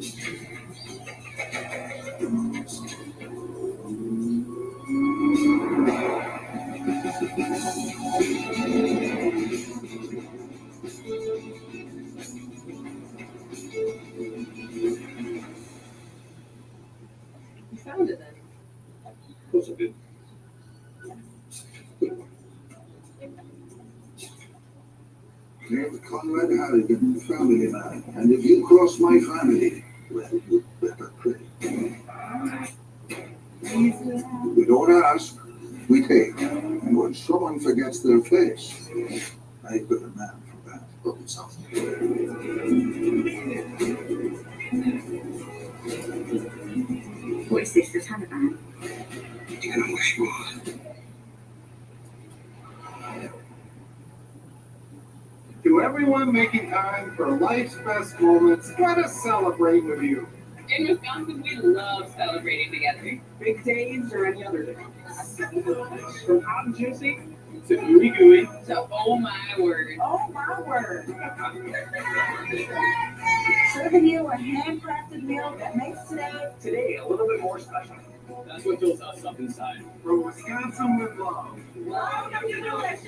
You found it then. Of course I did. Named Conrad Harrigan, family man. And if you cross my family, well, you better pray. We don't ask, we take. And when someone forgets their place, I put a man for that. Help himself. Voice is the Taliban. You know where you are. To everyone making time for life's best moments, let us celebrate with you. In Wisconsin, we love celebrating together. Big days or any other day. From hot and juicy to gooey gooey. So, oh my word. Oh my word. Serving you a handcrafted meal that makes Today, a little bit more special. That's what fills us up inside. From Wisconsin with love. welcome to delicious.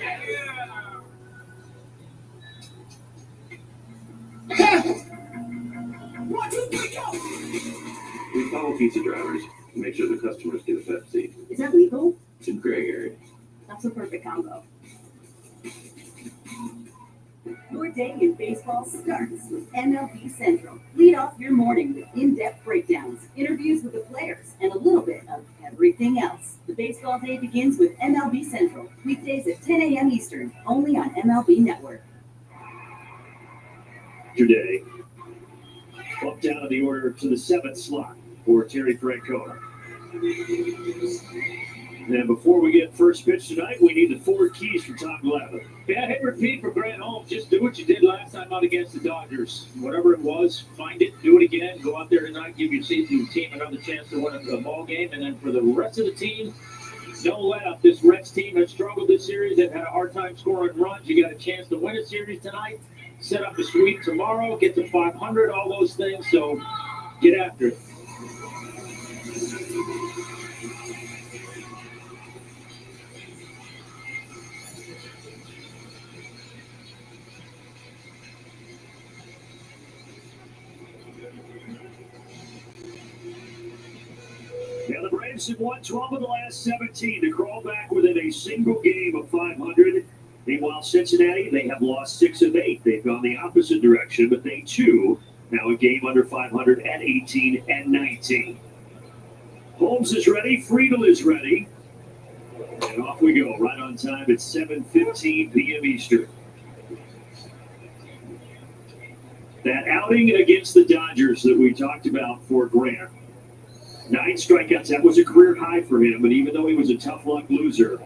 We follow pizza drivers to make sure the customers get a Pepsi. Is that legal? It's a gray area. That's a perfect combo. Your day in baseball starts with MLB Central. Lead off your morning with in-depth breakdowns, interviews with the players, and a little bit of everything else. The baseball day begins with MLB Central, weekdays at 10 a.m. Eastern, only on MLB Network. Today, up down in the order to the 7th slot for Terry Francona. And before we get first pitch tonight, we need the 4 keys for Tom Glavine. Yeah, hit repeat for Grant Holmes. Just do what you did last time out against the Dodgers. Whatever it was, find it, do it again. Go out there tonight, give your team another chance to win a ball game. And then for the rest of the team, no let up. This Reds team has struggled this series. They've had a hard time scoring runs. You got a chance to win a series tonight. Set up a sweep tomorrow. Get to 500, all those things. So get after it. Yeah, the Braves have won 12 of the last 17 to crawl back within a single game of 500. Meanwhile, Cincinnati, they have lost 6 of 8. They've gone the opposite direction, but they too now a game under 500 at 18 and 19. Holmes is ready. Friedel is ready. And off we go, right on time at 7:15 p.m. Eastern. That outing against the Dodgers that we talked about for Grant. 9 strikeouts, that was a career high for him, but even though he was a tough luck loser,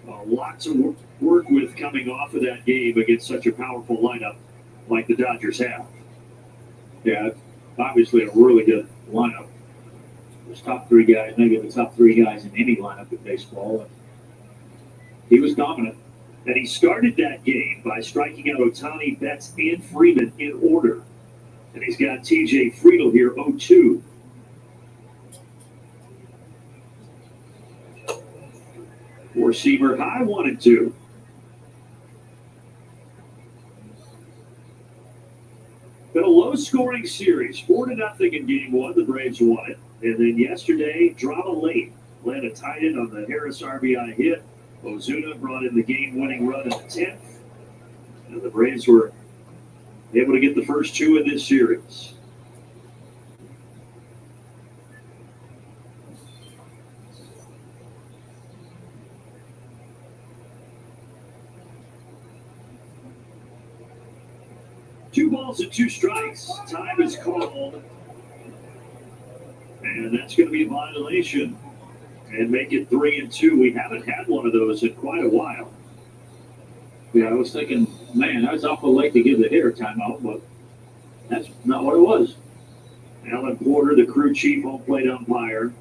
a lot to work with coming off of that game against such a powerful lineup like the Dodgers have. Yeah, obviously a really good lineup. There's top 3 guys, maybe the top 3 guys in any lineup in baseball. And he was dominant. And he started that game by striking out Ohtani, Betts, and Freeman in order. And he's got TJ Friedel here, 0-2. Four-seamer high, 1-2. Been a low-scoring series, 4-0 in Game 1. The Braves won it. And then yesterday, drama late. Atlanta tied it on the Harris RBI hit. Ozuna brought in the game-winning run in the 10th. And the Braves were able to get the first 2 in this series. Two balls and 2 strikes. Time is called. And that's going to be a violation. And make it 3-2. We haven't had one of those in quite a while. Yeah, I was thinking, man, that was awful late to give the hitter timeout, but that's not what it was. Alan Porter, the crew chief home plate umpire,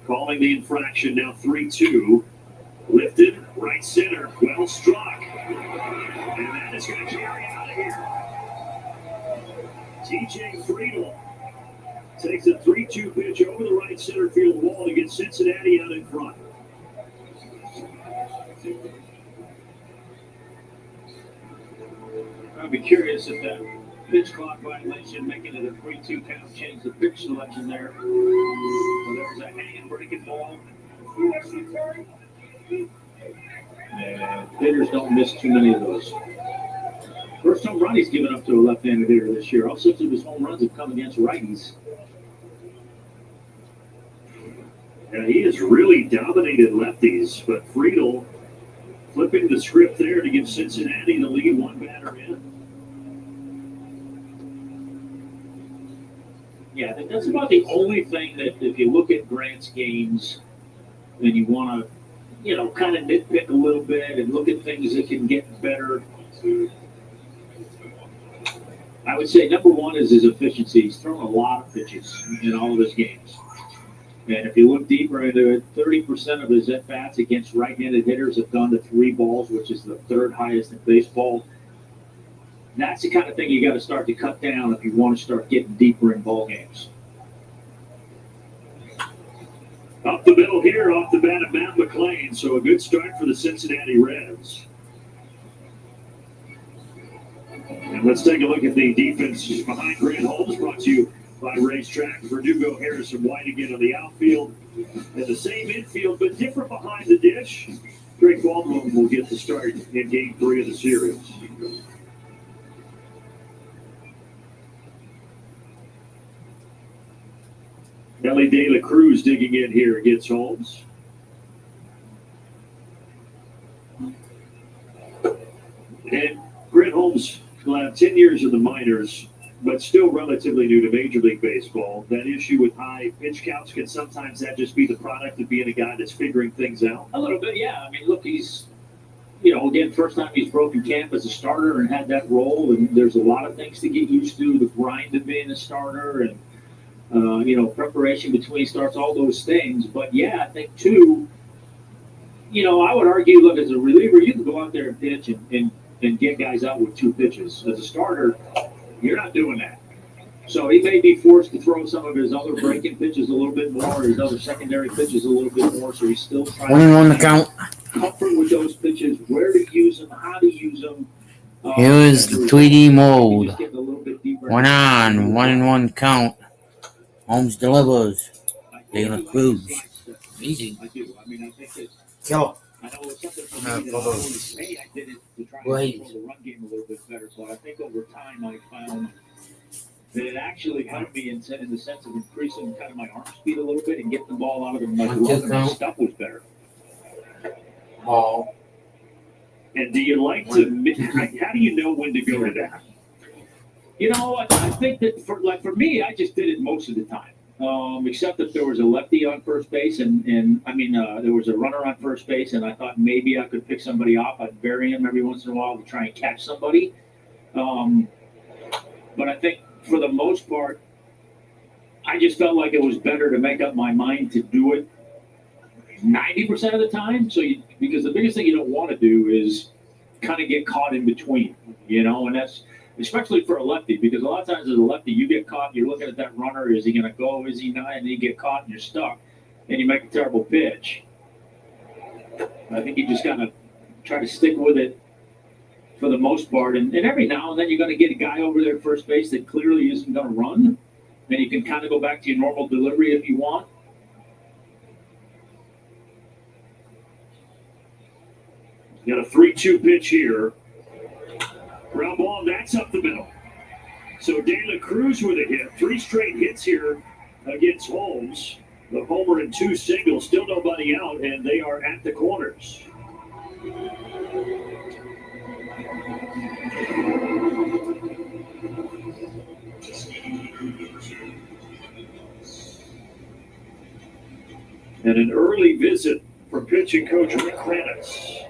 calling the infraction. Now 3-2. Lifted, right center, well struck. And that is going to carry out of here. TJ Friedel Takes a 3-2 pitch over the right center field wall to get Cincinnati out in front. I'd be curious if that pitch clock violation making it a 3-2 count changed the pitch selection there. So there's a hanging breaking ball. And hitters don't miss too many of those. First home run he's given up to a left-handed hitter this year. All 6 of his home runs have come against righties. Yeah, he has really dominated lefties, but Friedel flipping the script there to give Cincinnati the lead, 1 batter in. Yeah, I think that's about the only thing that if you look at Grant's games and you want to, kind of nitpick a little bit and look at things that can get better, I would say number one is his efficiency. He's thrown a lot of pitches in all of his games. And if you look deeper into it, 30% of his at-bats against right-handed hitters have gone to 3 balls, which is the 3rd highest in baseball. That's the kind of thing you got to start to cut down if you want to start getting deeper in ball games. Up the middle here, off the bat of Matt McClain. So a good start for the Cincinnati Reds. And let's take a look at the defense behind Grant Holmes, brought to you by Racetrack. Verdugo, Harris, and White again on the outfield. And the same infield, but different behind the dish. Greg Baldwin will get the start in Game 3 of the series. Ellie De La Cruz digging in here against Holmes. And Grant Holmes will have 10 years in the minors, but still relatively new to Major League Baseball. That issue with high pitch counts, can sometimes that just be the product of being a guy that's figuring things out? A little bit, yeah. I mean, look, he's, again, first time he's broken camp as a starter and had that role, and there's a lot of things to get used to, the grind of being a starter and, preparation between starts, all those things. But, yeah, I think, too, I would argue, look, as a reliever, you can go out there and pitch and get guys out with 2 pitches. As a starter, you're not doing that. So he may be forced to throw some of his other breaking pitches a little bit more, his other secondary pitches a little bit more, so he's still trying 1-1 the count. Comfort with those pitches, where to use them, how to use them. Here is the 3D mode. 1-1 count. Holmes delivers. De La Cruz. Easy. I do. I mean, I think that Kill I know it's something for me that I always say I did it to try and control the run game a little bit better. So I think over time I found that it actually helped me in the sense of increasing kind of my arm speed a little bit and getting the ball out of my glove, and my stuff was better. Ball. And do you like to, how do you know when to go to that? I think that for me, I just did it most of the time. Except if there was a lefty on first base and there was a runner on first base and I thought maybe I could pick somebody off. I'd vary him every once in a while to try and catch somebody. But I think for the most part, I just felt like it was better to make up my mind to do it 90% of the time. Because the biggest thing you don't want to do is kind of get caught in between, and that's especially for a lefty, because a lot of times as a lefty, you get caught, you're looking at that runner, is he going to go, is he not, and then you get caught and you're stuck, and you make a terrible pitch. I think you just got to try to stick with it for the most part, and every now and then you're going to get a guy over there at first base that clearly isn't going to run, and you can kind of go back to your normal delivery if you want. Got a 3-2 pitch here. Ground ball, that's up the middle. So De La Cruz with a hit. 3 straight hits here against Holmes. The homer and 2 singles. Still nobody out, and they are at the corners. And an early visit from pitching coach Rick Kranitz.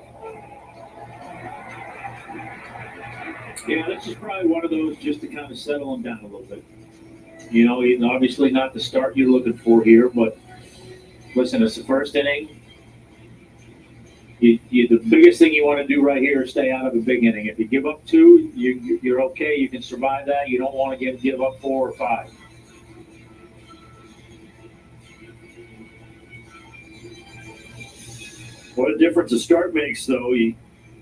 Yeah, this is probably one of those just to kind of settle him down a little bit. Obviously not the start you're looking for here, but listen, it's the first inning. The biggest thing you want to do right here is stay out of a big inning. If you give up 2, you're okay. You can survive that. You don't want to give up 4 or 5. What a difference a start makes, though. You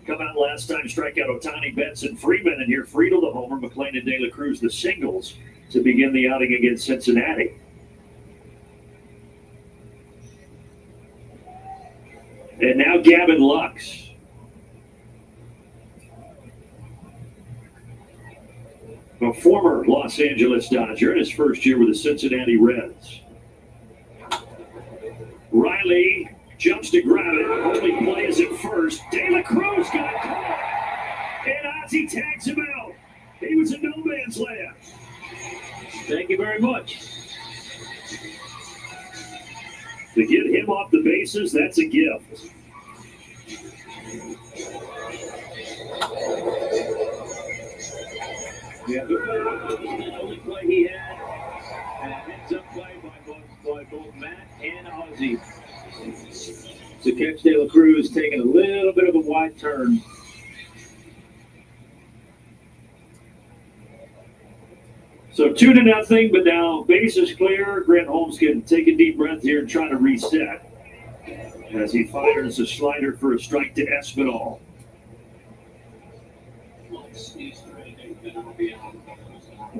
come out last time, strike out Ohtani, Benson, Freeman, and here Friedel the homer, McLean and De La Cruz the singles to begin the outing against Cincinnati. And now Gavin Lux. A former Los Angeles Dodger in his first year with the Cincinnati Reds. Riley jumps to grab it. Only plays at first. De La Cruz got caught. And Ozzie tags him out. He was in no man's land. Thank you very much. To get him off the bases, that's a gift. Yeah, good play. The only play he had. And a heads-up play by both Matt and Ozzie. To catch De La Cruz taking a little bit of a wide turn. So 2-0, but now base is clear. Grant Holmes can take a deep breath here and try to reset as he fires a slider for a strike to Espinal.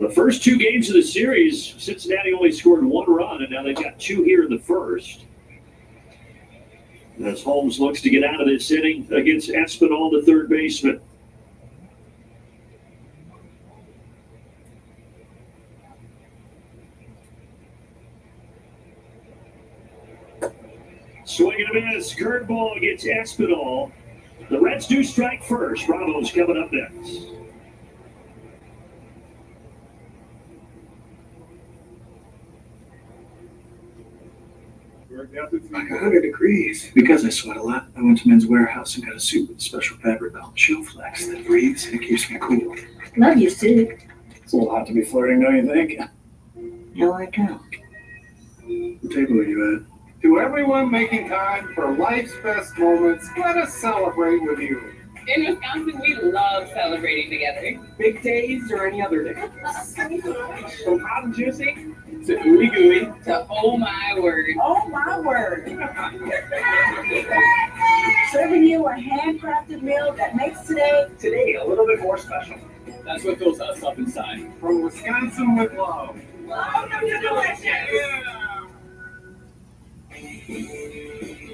The first two games of the series, Cincinnati only scored one run, and now they've got two here in the first. As Holmes looks to get out of this inning against Espinal, the third baseman. Swing and a miss. Curveball against Espinal. The Reds do strike first. Bravo's coming up next. 100 degrees. Because I sweat a lot, I went to Men's Warehouse and got a suit with a special fabric belt, Chill Flex, that breathes and keeps me cool. Love you, Sue. It's a little hot to be flirting, don't you think? No, I don't. What table are you at? To everyone making time for life's best moments, let us celebrate with you. In Wisconsin, we love celebrating together. Big days or any other day. From hot and juicy to ooey gooey To oh my word. Oh my word. Serving you a handcrafted meal that makes today a little bit more special. That's what fills us up inside. From Wisconsin with love. welcome to delicious.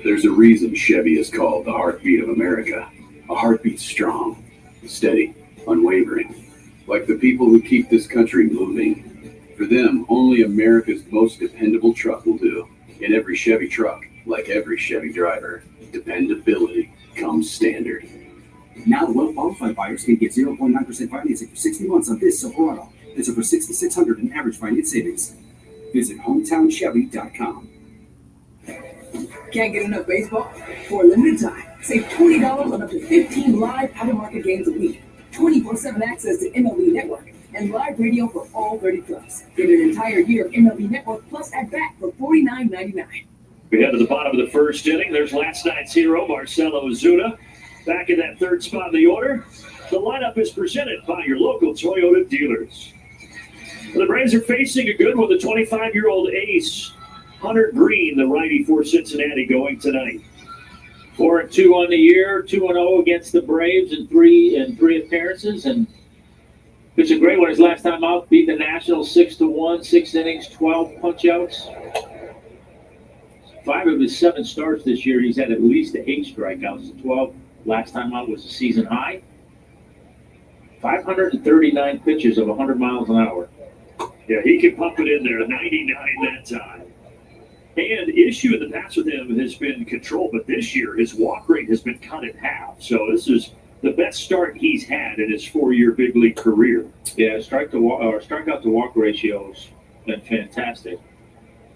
There's a reason Chevy is called the heartbeat of America. A heartbeat strong, steady, unwavering. Like the people who keep this country moving. For them, only America's most dependable truck will do. In every Chevy truck, like every Chevy driver, dependability comes standard. Now well-qualified buyers can get 0.9% financing for 60 months on this Silverado. It's over $6,600 in average finance savings. Visit HometownChevy.com. Can't get enough baseball? For a limited time, save $20 on up to 15 live out-of-market games a week. 24/7 access to MLB Network and live radio for all 30 clubs. Get an entire year of MLB Network plus at bat for $49.99. We head to the bottom of the first inning. There's last night's hero, Marcell Ozuna, back in that third spot in the order. The lineup is presented by your local Toyota dealers. The Braves are facing a good one, the 25-year-old ace, Hunter Green, the righty for Cincinnati, going tonight. 4-2 on the year, 2-0 against the Braves in three appearances, and it's a great one. His last time out, beat the Nationals 6-1, 6 innings, 12 punch-outs. 5 of his 7 starts this year, he's had at least 8 strikeouts. 12 last time out was a season high. 539 pitches of 100 miles an hour. Yeah, he can pump it in there, 99 that time. And issue in the past with him has been control, but this year his walk rate has been cut in half. So this is the best start he's had in his 4-year big league career. Yeah, strikeout to walk ratio's been fantastic.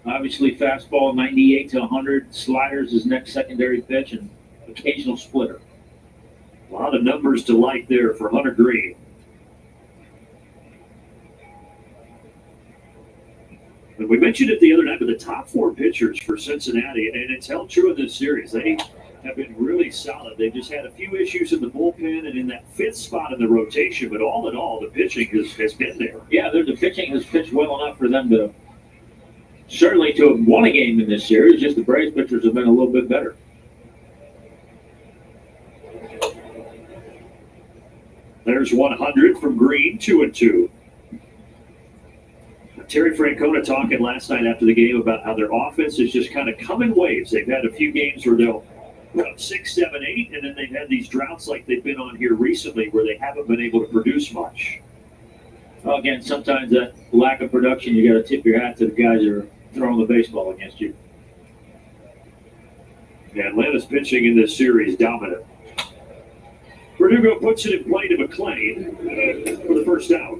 Obviously, fastball 98 to 100, sliders his next secondary pitch, and occasional splitter. A lot of numbers to like there for Hunter Green. And we mentioned it the other night, but the top 4 pitchers for Cincinnati, and it's held true in this series. They have been really solid. They just had a few issues in the bullpen and in that 5th spot in the rotation, but all in all, the pitching has been there. Yeah, the pitching has pitched well enough for them to certainly to have won a game in this series. Just the Braves pitchers have been a little bit better. There's 100 from Green, 2-2. Terry Francona talking last night after the game about how their offense is just kind of come in waves. They've had a few games where they'll put up 6, 7, 8, and then they've had these droughts like they've been on here recently where they haven't been able to produce much. Well, again, sometimes that lack of production, you got to tip your hat to the guys that are throwing the baseball against you. Yeah, Atlanta's pitching in this series dominant. Verdugo puts it in play to McLean for the first out.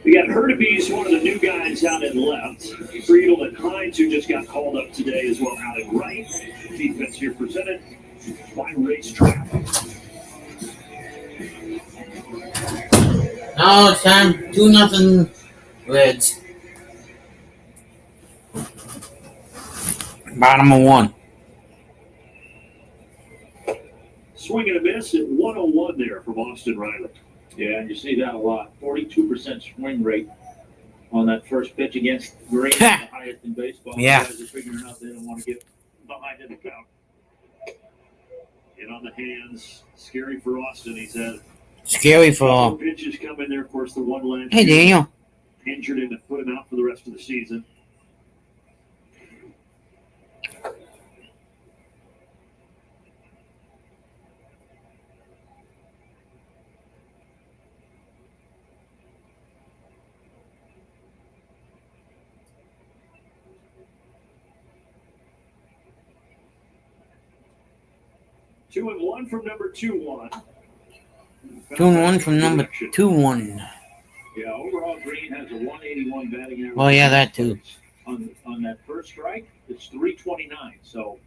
We got Hurtubise, one of the new guys out in left. Friedel and Hines, who just got called up today as well, out in right. Defense here presented by Racetrack. Now it's time 2-0 Reds. Bottom of 1. Swing and a miss at 101 there from Austin Riley. Yeah, and you see that a lot. 42% swing rate on that first pitch against Green, the highest in baseball. Yeah. The guys are figuring out they don't want to get behind in the count. And on the hands, scary for Austin. He's had Scary for. pitches come in there. Of course, the one last Hey, Daniel. injured him and put him out for the rest of the season. Two and one from number 2-1. 2-1 from number 2-1. Yeah, overall, Green has a 181 batting average. Well, yeah, that too. On that first strike, it's 329. So,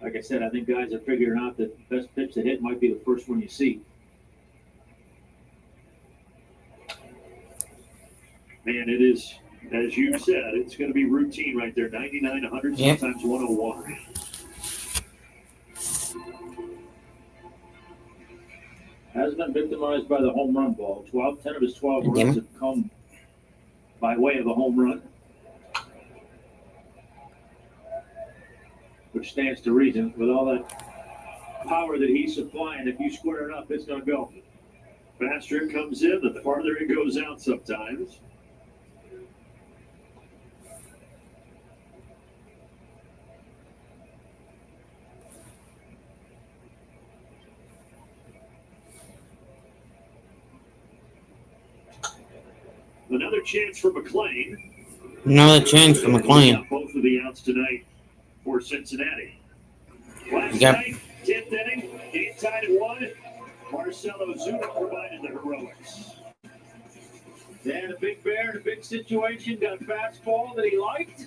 like I said, I think guys are figuring out that the best pitch to hit might be the first one you see. Man, it is, as you said, it's going to be routine right there. 99, 100, Yep. sometimes 101. Has been victimized by the home run ball. 10 of his 12 runs have come by way of a home run, which stands to reason. With all that power that he's supplying, if you square it up, it's going to go. Faster it comes in, the farther it goes out sometimes. Another chance for McLean. Another chance for McLean. Both of the outs tonight for Cincinnati. Last Yep. night, 10th inning, game tied at 1. Marcelo Zuna provided the heroics. And a big bear in a big situation got a fastball that he liked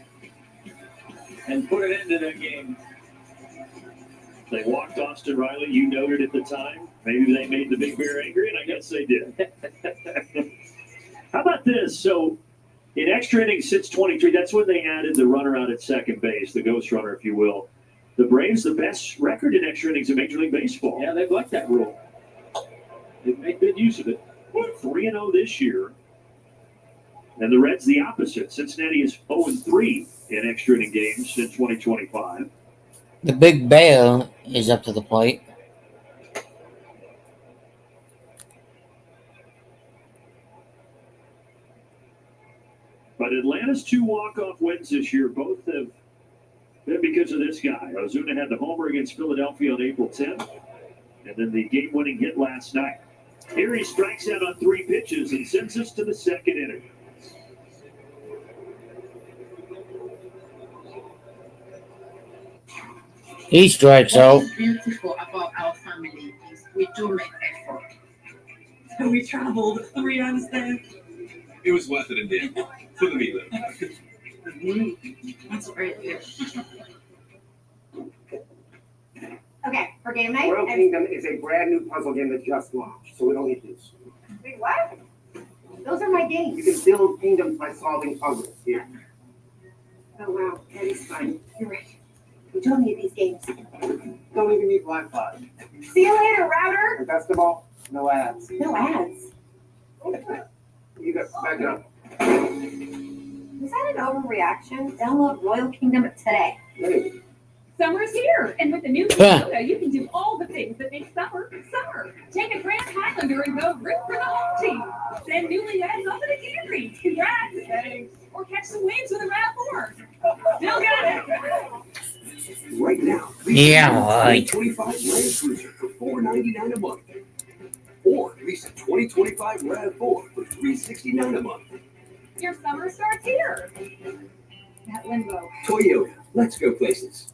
and put it into that game. They walked Austin Riley. You noted at the time. Maybe they made the big bear angry, and I guess they did. How about this? So, in extra innings since 23, that's when they added the runner out at second base, the ghost runner, if you will. The Braves, the best record in extra innings in Major League Baseball. Yeah, they've liked that rule. They've made good use of it. 3-0 this year. And the Reds, the opposite. Cincinnati is 0-3 in extra inning games in 2025. The Big Bear is up to the plate. But Atlanta's 2 walk-off wins this year both have been because of this guy. Ozuna had the homer against Philadelphia on April 10th, and then the game-winning hit last night. Here he strikes out on 3 pitches and sends us to the second inning. He strikes out. What's beautiful about our family is we do make effort. We traveled, we understand. It was worth it in the end. For the meal. That's very good. Okay, for game night. Royal Kingdom is a brand new puzzle game that just launched, so we don't need these. Wait, what? Those are my games. You can build kingdoms by solving puzzles. Here. Oh wow, that is fun. You're right. We don't need these games. Don't even need Wi-Fi. See you later, router. And best of all, no ads. No ads. You got back it up. Was that an overreaction? Download Royal Kingdom today. Hey, Summer's here, and with the new Toyota, you can do all the things that make summer summer. Take a Grand Highlander and go root for the home team. Send newlyweds up in a Camry. Congrats! Thanks. Or catch some waves with a RAV4. Still got it. Right now, Yeah, right. 2025 Land Cruiser for $499 a month. Or lease a 2025 RAV4 for $369 a month. Your summer starts here. That limbo. Toyota, let's go places.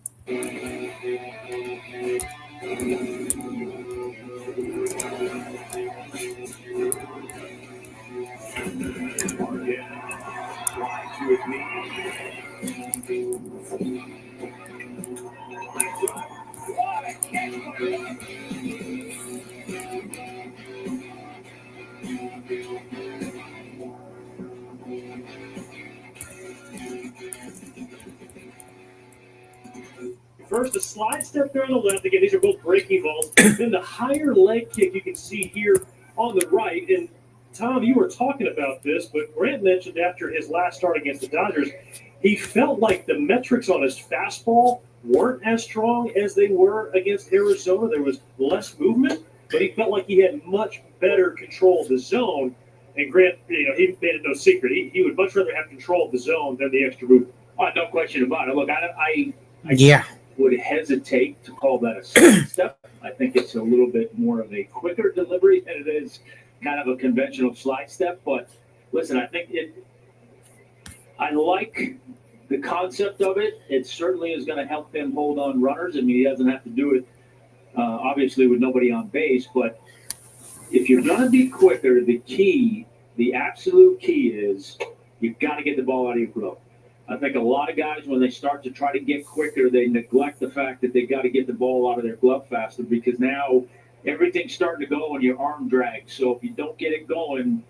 First, the slide step there on the left. Again, these are both breaking balls. Then the higher leg kick you can see here on the right. And Tom, you were talking about this, but Grant mentioned after his last start against the Dodgers, he felt like the metrics on his fastball weren't as strong as they were against Arizona. There was less movement, but he felt like he had much better control of the zone. And Grant, he made it no secret. He would much rather have control of the zone than the extra movement. Oh, no question about it. Look, I Yeah. would hesitate to call that a side step. I think it's a little bit more of a quicker delivery than it is kind of a conventional slide step. But listen, I think I like the concept of it. It certainly is going to help him hold on runners. I mean, he doesn't have to do it, obviously, with nobody on base. But if you're going to be quicker, the absolute key is you've got to get the ball out of your glove. I think a lot of guys, when they start to try to get quicker, they neglect the fact that they got to get the ball out of their glove faster, because now everything's starting to go on your arm drag. So if you don't get it going,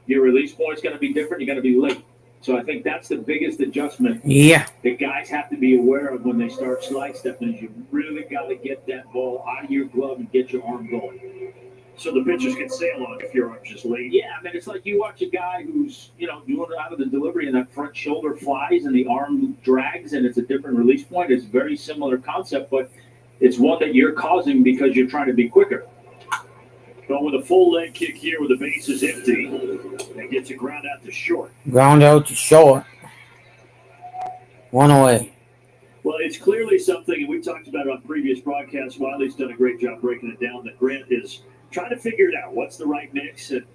your release point's going to be different. You're going to be late. So I think that's the biggest adjustment that guys have to be aware of when they start slide stepping, is you really got to get that ball out of your glove and get your arm going. So the pitchers can sail on if your arm's just late. Yeah, I mean, it's like you watch a guy who's, doing it out of the delivery and that front shoulder flies and the arm drags and it's a different release point. It's a very similar concept, but it's one that you're causing because you're trying to be quicker. Going with a full leg kick here with the bases empty. And gets a ground out to short. Ground out to short. One away. Well, it's clearly something, and we've talked about it on previous broadcasts. Wiley's done a great job breaking it down, that Grant is trying to figure it out. What's the right mix? And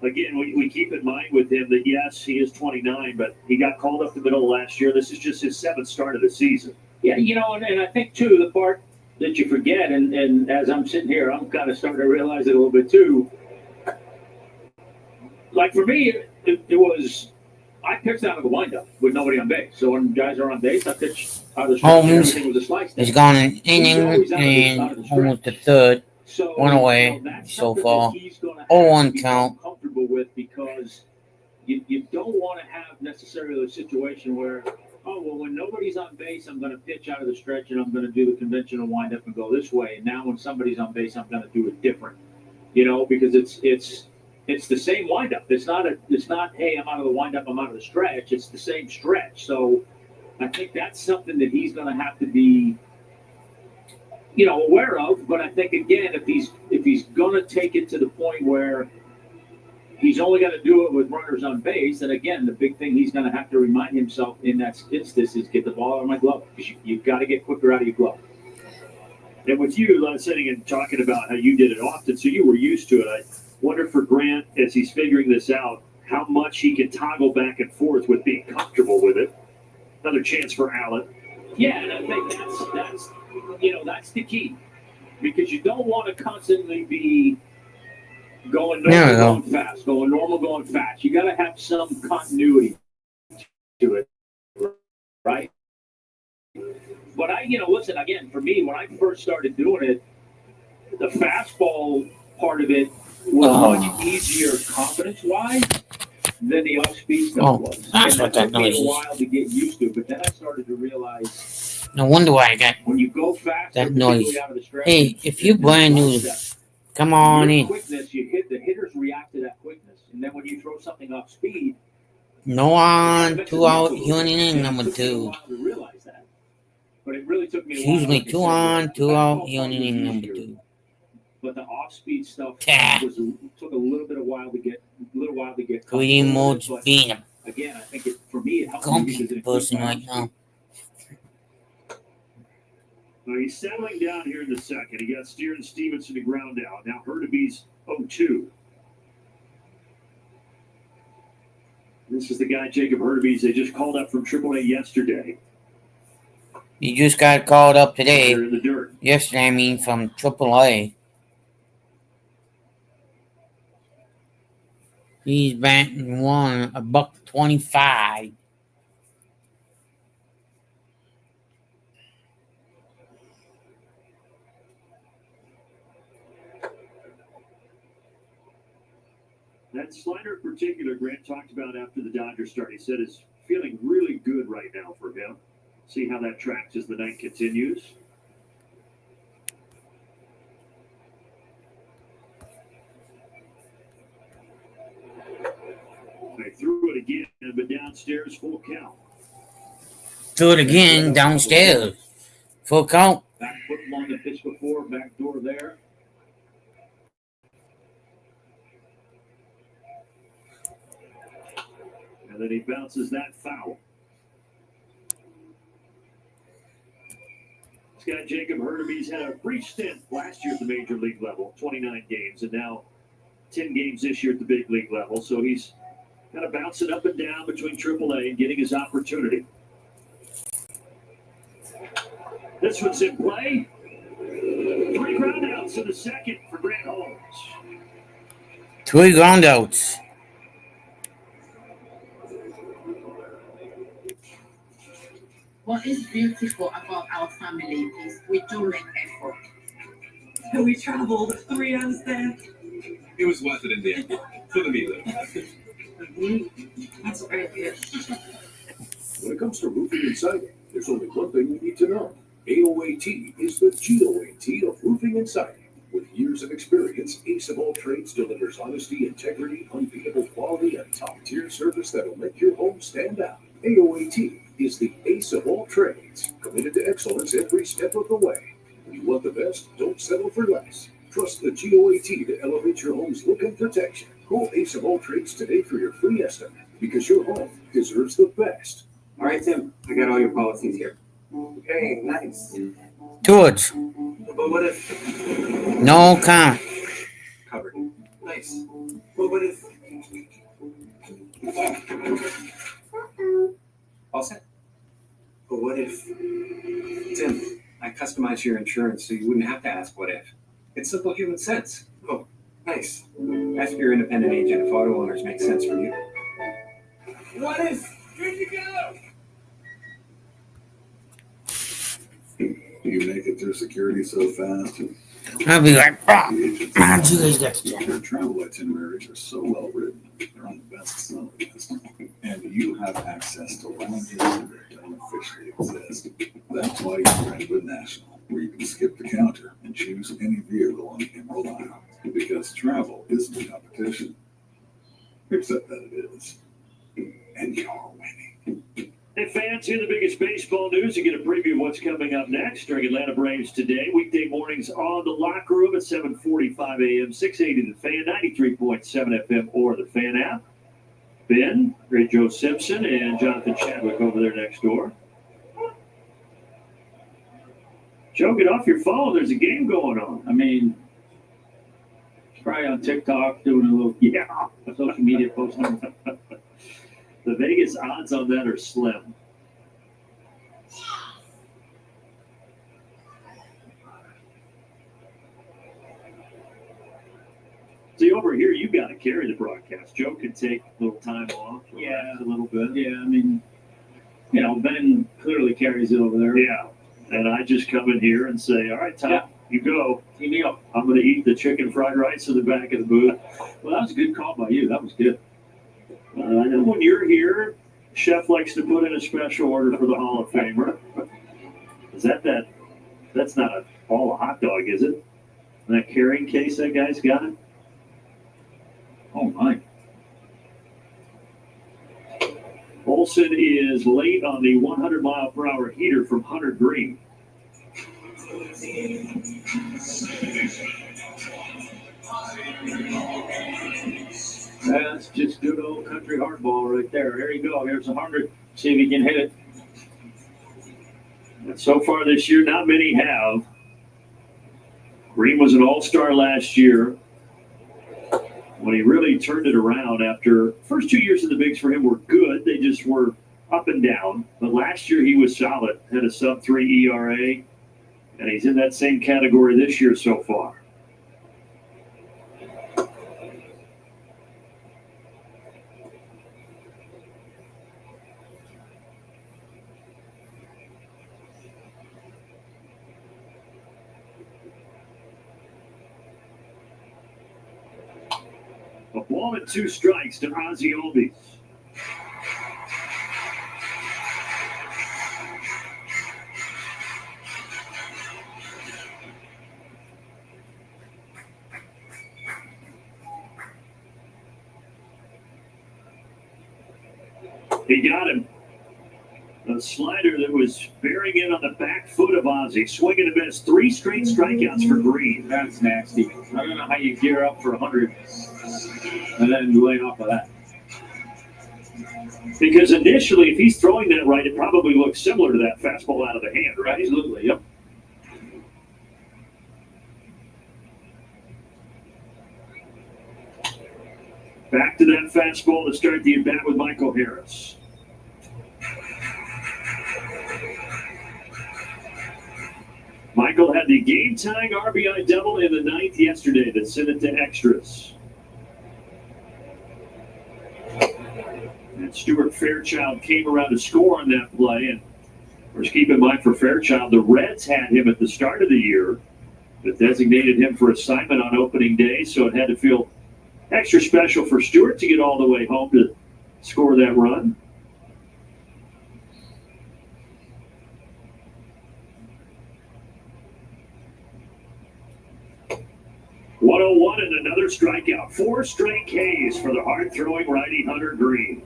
again, we keep in mind with him that, yes, he is 29, but he got called up the middle of last year. This is just his seventh start of the season. Yeah, and I think, too, the part that you forget, and as I'm sitting here, I'm kind of starting to realize it a little bit, too. Like, for me, it was, I pitched out of the windup with nobody on base. So when guys are on base, I pitched out of the stretch. Everything was a slice. He's gone an inning and almost the third. So, one away so far. 0-1 count. Comfortable with, because you don't want to have necessarily a situation where, when nobody's on base, I'm going to pitch out of the stretch and I'm going to do the conventional windup and go this way. And now when somebody's on base, I'm going to do it different. Because it's the same windup. It's not, hey, I'm out of the windup, I'm out of the stretch. It's the same stretch. So I think that's something that he's going to have to be, aware of. But I think, again, if he's going to take it to the point where he's only going to do it with runners on base, then again, the big thing he's going to have to remind himself in that instance is get the ball out of my glove, because you've got to get quicker out of your glove. And with you sitting and talking about how you did it often, so you were used to it. I wonder for Grant, as he's figuring this out, how much he can toggle back and forth with being comfortable with it. Another chance for Allen. Yeah, and I think that's the key, because you don't want to constantly be going normal, going fast, going normal, going fast. You got to have some continuity to it, right? But listen, again, for me, when I first started doing it, the fastball part of it was much easier confidence-wise than the off-speed stuff was. That's what that noise is. It took me a is. while to get used to, but then I started to realize. No wonder why I got when you go fast, that noise. out of the stretch, Hey, if you're brand new, come on in. Quickness, the hitters react to that quickness, and then when you throw something off speed, no on 2 out, you're in inning number 2. To realize that. but it really took me It's a while. usually like I 2 said, on, the 2 basketball out. part You only was need number easier, 2. but the off-speed stuff Yeah. took a little bit of while to get Greedy comfortable mode's with it, being a but again, I think for me it helped me grumpy because it increased person my right off-speed. now. Now he's settling down here in the second. He got Steer and Stevenson to ground out. Now Hurtaby's 0-2. This is the guy, Jacob Hurtaby. They just called up from AAA yesterday. He just got called up today. They're in the dirt. Yesterday, I mean, from AAA. He's batting $1.25. That slider in particular, Grant talked about after the Dodgers start. He said is feeling really good right now for him. See how that tracks as the night continues. They threw it again, but downstairs, full count. Threw it again downstairs. Full count. Back foot along the pitch before, back door there. And then he bounces that foul. This guy, Jacob Hurtaby's had a brief stint last year at the major league level, 29 games, and now 10 games this year at the big league level. So he's kind of bouncing up and down between AAA and getting his opportunity. This one's in play. 3 groundouts in the second for Grant Holmes. 3 groundouts. What is beautiful about our family is we do make effort. We traveled 3 hours there. It was worth it in the end. For the meal. That's very good. When it comes to roofing and siding, there's only one thing you need to know. AOAT is the GOAT of roofing and siding. With years of experience, Ace of All Trades delivers honesty, integrity, unbeatable quality, and top-tier service that'll make your home stand out. AOAT is the Ace of All Trades, committed to excellence every step of the way. When you want the best, don't settle for less. Trust the GOAT to elevate your home's look and protection. Call Ace of All Trades today for your free estimate, because your home deserves the best. All right, Tim, I got all your policies here. Okay, nice. George. But what if No comment. covered? Nice. But what if all set? But what if Tim, I customized your insurance so you wouldn't have to ask what if. It's simple human sense. Oh, nice. Ask your independent agent if auto owners make sense for you. What if? Good to go. Do you make it through security so fast? I'll be like, man, you guys got to Your travel itineraries are so well written. They're on the best seller list. And you have access to lounges that don't officially exist. That's why you're ranked with National, where you can skip the counter and choose any vehicle on the Emerald Isle. Because travel isn't a competition. Except that it is. And you're winning. Hey fans, here the biggest baseball news. You get a preview of what's coming up next during Atlanta Braves Today. Weekday mornings on the Locker Room at 7:45 a.m., 680 The Fan, 93.7 FM, or the Fan app. Ben, Great Joe Simpson, and Jonathan Chadwick over there next door. Joe, get off your phone. There's a game going on. I mean, probably on TikTok doing a little social media posting. The Vegas odds on that are slim. See, over here, you got to carry the broadcast. Joe can take a little time off. Yeah, a little bit. Yeah, I mean, Ben clearly carries it over there. Yeah, and I just come in here and say, all right, Tom, you go. Team me up. I'm going to eat the chicken fried rice in the back of the booth. Well, that was a good call by you. That was good. I know when you're here, Chef likes to put in a special order for the Hall of Famer. Is that? That's not a ball of hot dog, is it? That carrying case that guy's got it? Oh, my. Olsen is late on the 100-mile-per-hour heater from Hunter Green. That's just good old country hardball right there. Here you go. Here's 100. See if he can hit it. And so far this year, not many have. Green was an all-star last year when he really turned it around after first 2 years in the bigs for him were good. They just were up and down. But last year he was solid, had a sub-3 ERA, and he's in that same category this year so far. A ball and 2 strikes to Ozzie Albies. He got him. A slider that was bearing in on the back foot of Ozzie. Swing and a miss. 3 straight strikeouts for Green. That's nasty. I don't know how you gear up for 100 and then lay off of that. Because initially, if he's throwing that right, it probably looks similar to that fastball out of the hand, right? Absolutely, yep. Back to that fastball to start the at-bat with Michael Harris. Michael had the game-tying RBI double in the 9th yesterday that sent it to extras. And Stuart Fairchild came around to score on that play. And of course, keep in mind for Fairchild, the Reds had him at the start of the year, but designated him for assignment on opening day, so it had to feel extra special for Stuart to get all the way home to score that run. .101 and another strikeout. 4 straight Ks for the hard-throwing righty Hunter Green.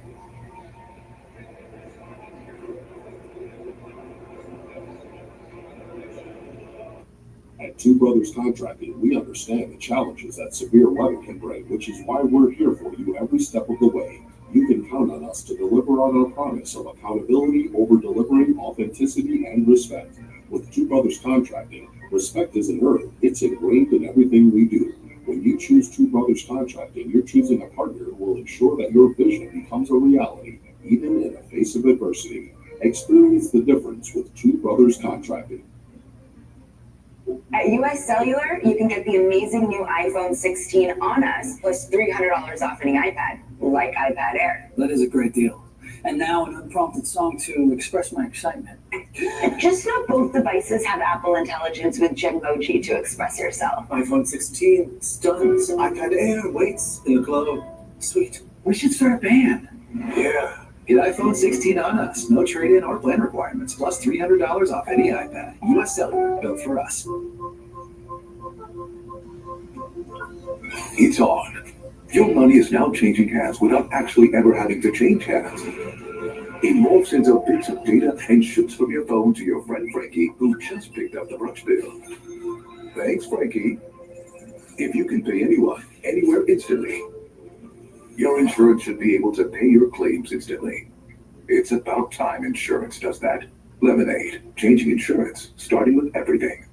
At Two Brothers Contracting, we understand the challenges that severe weather can bring, which is why we're here for you every step of the way. You can count on us to deliver on our promise of accountability, over-delivering, authenticity, and respect. With Two Brothers Contracting, respect isn't earned, it's ingrained in everything we do. When you choose Two Brothers Contracting, you're choosing a partner who will ensure that your vision becomes a reality, even in the face of adversity. Experience the difference with Two Brothers Contracting. At US Cellular, you can get the amazing new iPhone 16 on us, plus $300 off any iPad, like iPad Air. That is a great deal. And now an unprompted song to express my excitement. Just know both devices have Apple Intelligence with Genmoji to express yourself. iPhone 16, it's done. iPad Air waits in the club. Sweet. We should start a band. Yeah. Get iPhone 16 on us. No trade-in or plan requirements, plus $300 off any iPad. US Cellular, built for us. It's on. Your money is now changing hands without actually ever having to change hands. It morphs into bits of data and shoots from your phone to your friend Frankie, who just picked up the brush bill. Thanks, Frankie. If you can pay anyone, anywhere instantly, your insurance should be able to pay your claims instantly. It's about time insurance does that. Lemonade, changing insurance, starting with everything.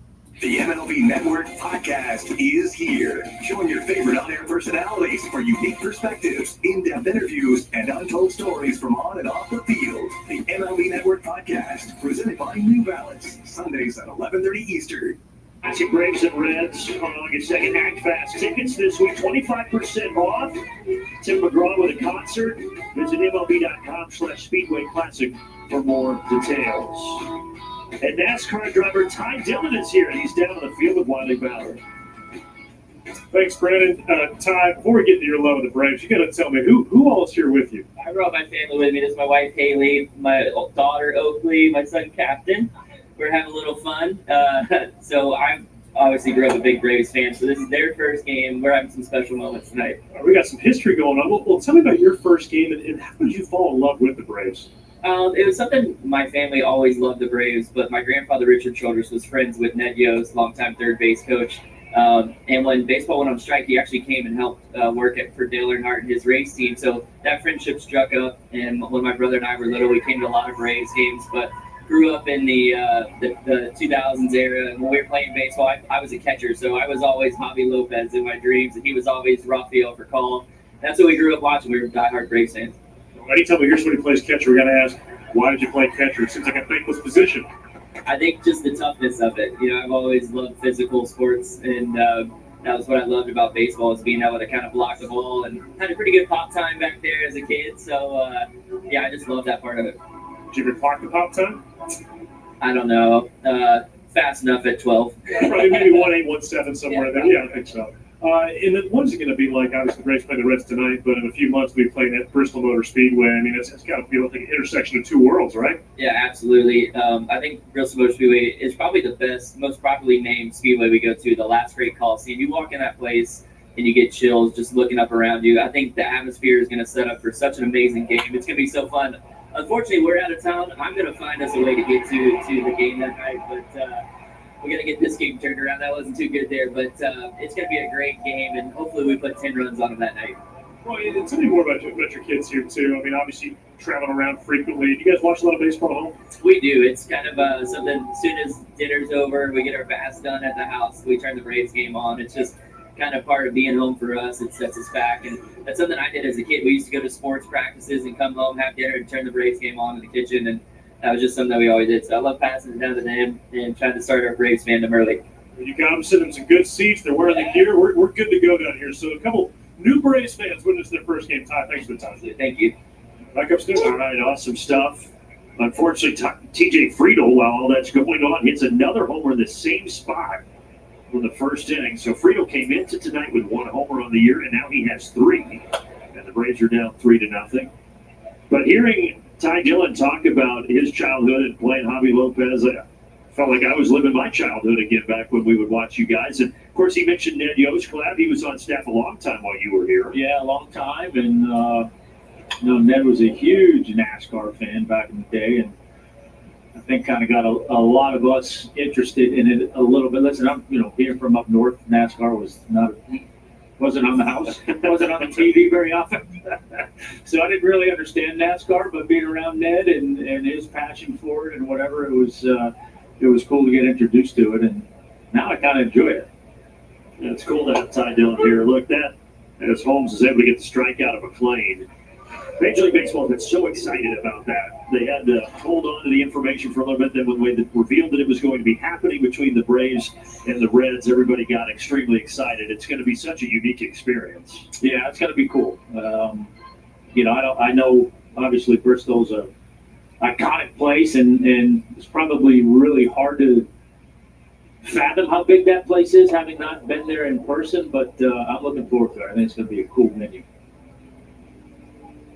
The MLB Network podcast is here. Join your favorite on-air personalities for unique perspectives, in-depth interviews, and untold stories from on and off the field. The MLB Network podcast, presented by New Balance, Sundays at 11:30 Eastern. Classic Braves and Reds on August 2nd. Act Fast tickets this week, 25% off. Tim McGraw with a concert. Visit MLB.com/Speedway Classic for more details. And NASCAR driver Ty Dillon is here, and he's down on the field with Wiley Ballard. Thanks, Brandon. Ty, before we get to your love of the Braves, you got to tell me who all is here with you. I brought my family with me. This is my wife, Haley, my daughter, Oakley, my son, Captain. We're having a little fun. So I'm obviously grew up a big Braves fan, so this is their first game. We're having some special moments tonight. We got some history going on. Well, tell me about your first game, and how did you fall in love with the Braves? It was something my family always loved the Braves, but my grandfather Richard Childress was friends with Ned Yost, longtime third base coach. And when baseball went on strike, he actually came and helped work for Dale Earnhardt and his race team. So that friendship struck up. And when my brother and I were little, we came to a lot of Braves games. But grew up in the 2000s era. And when we were playing baseball, I was a catcher, so I was always Javi Lopez in my dreams, and he was always Rafael for call. That's what we grew up watching. We were diehard Braves fans. Anytime we hear somebody plays catcher, we got to ask, why did you play catcher? It seems like a thankless position. I think just the toughness of it. You know, I've always loved physical sports, and that was what I loved about baseball, is being able to kind of block the ball, and had a pretty good pop time back there as a kid. So, yeah, I just love that part of it. Did you ever clock the pop time? I don't know. Fast enough at 12. Probably maybe 1.817 somewhere there. Yeah, I think so. And then what is it going to be like? Obviously, the Braves play the Reds tonight, but in a few months we'll be playing at Bristol Motor Speedway. I mean, it's got to feel like an intersection of two worlds, right? Yeah, absolutely. I think Bristol Motor Speedway is probably the best, most properly named speedway we go to. The last great Coliseum. You walk in that place and you get chills just looking up around you. I think the atmosphere is going to set up for such an amazing game. It's going to be so fun. Unfortunately, we're out of town. I'm going to find us a way to get to the game that night, but we got to get this game turned around. That wasn't too good there, but it's going to be a great game, and hopefully we put 10 runs on them that night. Well, and tell me more about your kids here, too. I mean, obviously, traveling around frequently. Do you guys watch a lot of baseball at home? We do. It's kind of something, as soon as dinner's over, we get our baths done at the house, we turn the Braves game on. It's just kind of part of being home for us. It sets us back, and that's something I did as a kid. We used to go to sports practices and come home, have dinner, and turn the Braves game on in the kitchen, and that was just something that we always did. So I love passing it down to them and trying to start our Braves fandom early. You got them sitting in some good seats. They're wearing the gear. We're good to go down here. So a couple new Braves fans witnessed their first game. Ty, thanks for the time. Thank you. Back upstairs. All right, awesome stuff. Unfortunately, TJ Friedel, while all that's going on, hits another homer in the same spot from the first inning. So Friedel came into tonight with one homer on the year, and now he has three. And the Braves are down 3-0. But hearing Ty Dillon talk about his childhood and playing Javi Lopez, I felt like I was living my childhood again back when we would watch you guys. And, of course, he mentioned Ned Yost. Glad he was on staff a long time while you were here. Yeah, a long time. And, Ned was a huge NASCAR fan back in the day. And I think kind of got a lot of us interested in it a little bit. Listen, I'm, being from up north, NASCAR wasn't on the house, wasn't on the TV very often. So I didn't really understand NASCAR, but being around Ned and his passion for it and whatever, it was cool to get introduced to it, and now I kind of enjoy it. Yeah, it's cool to have Ty Dillon here. Look, that as Holmes is able to get the strikeout of McLean. Major League Baseball has been so excited about that. They had to hold on to the information for a little bit. Then when they revealed that it was going to be happening between the Braves and the Reds, everybody got extremely excited. It's going to be such a unique experience. Yeah, it's going to be cool. I know obviously Bristol's a iconic place, and it's probably really hard to fathom how big that place is, having not been there in person. But I'm looking forward to it. I think it's going to be a cool venue.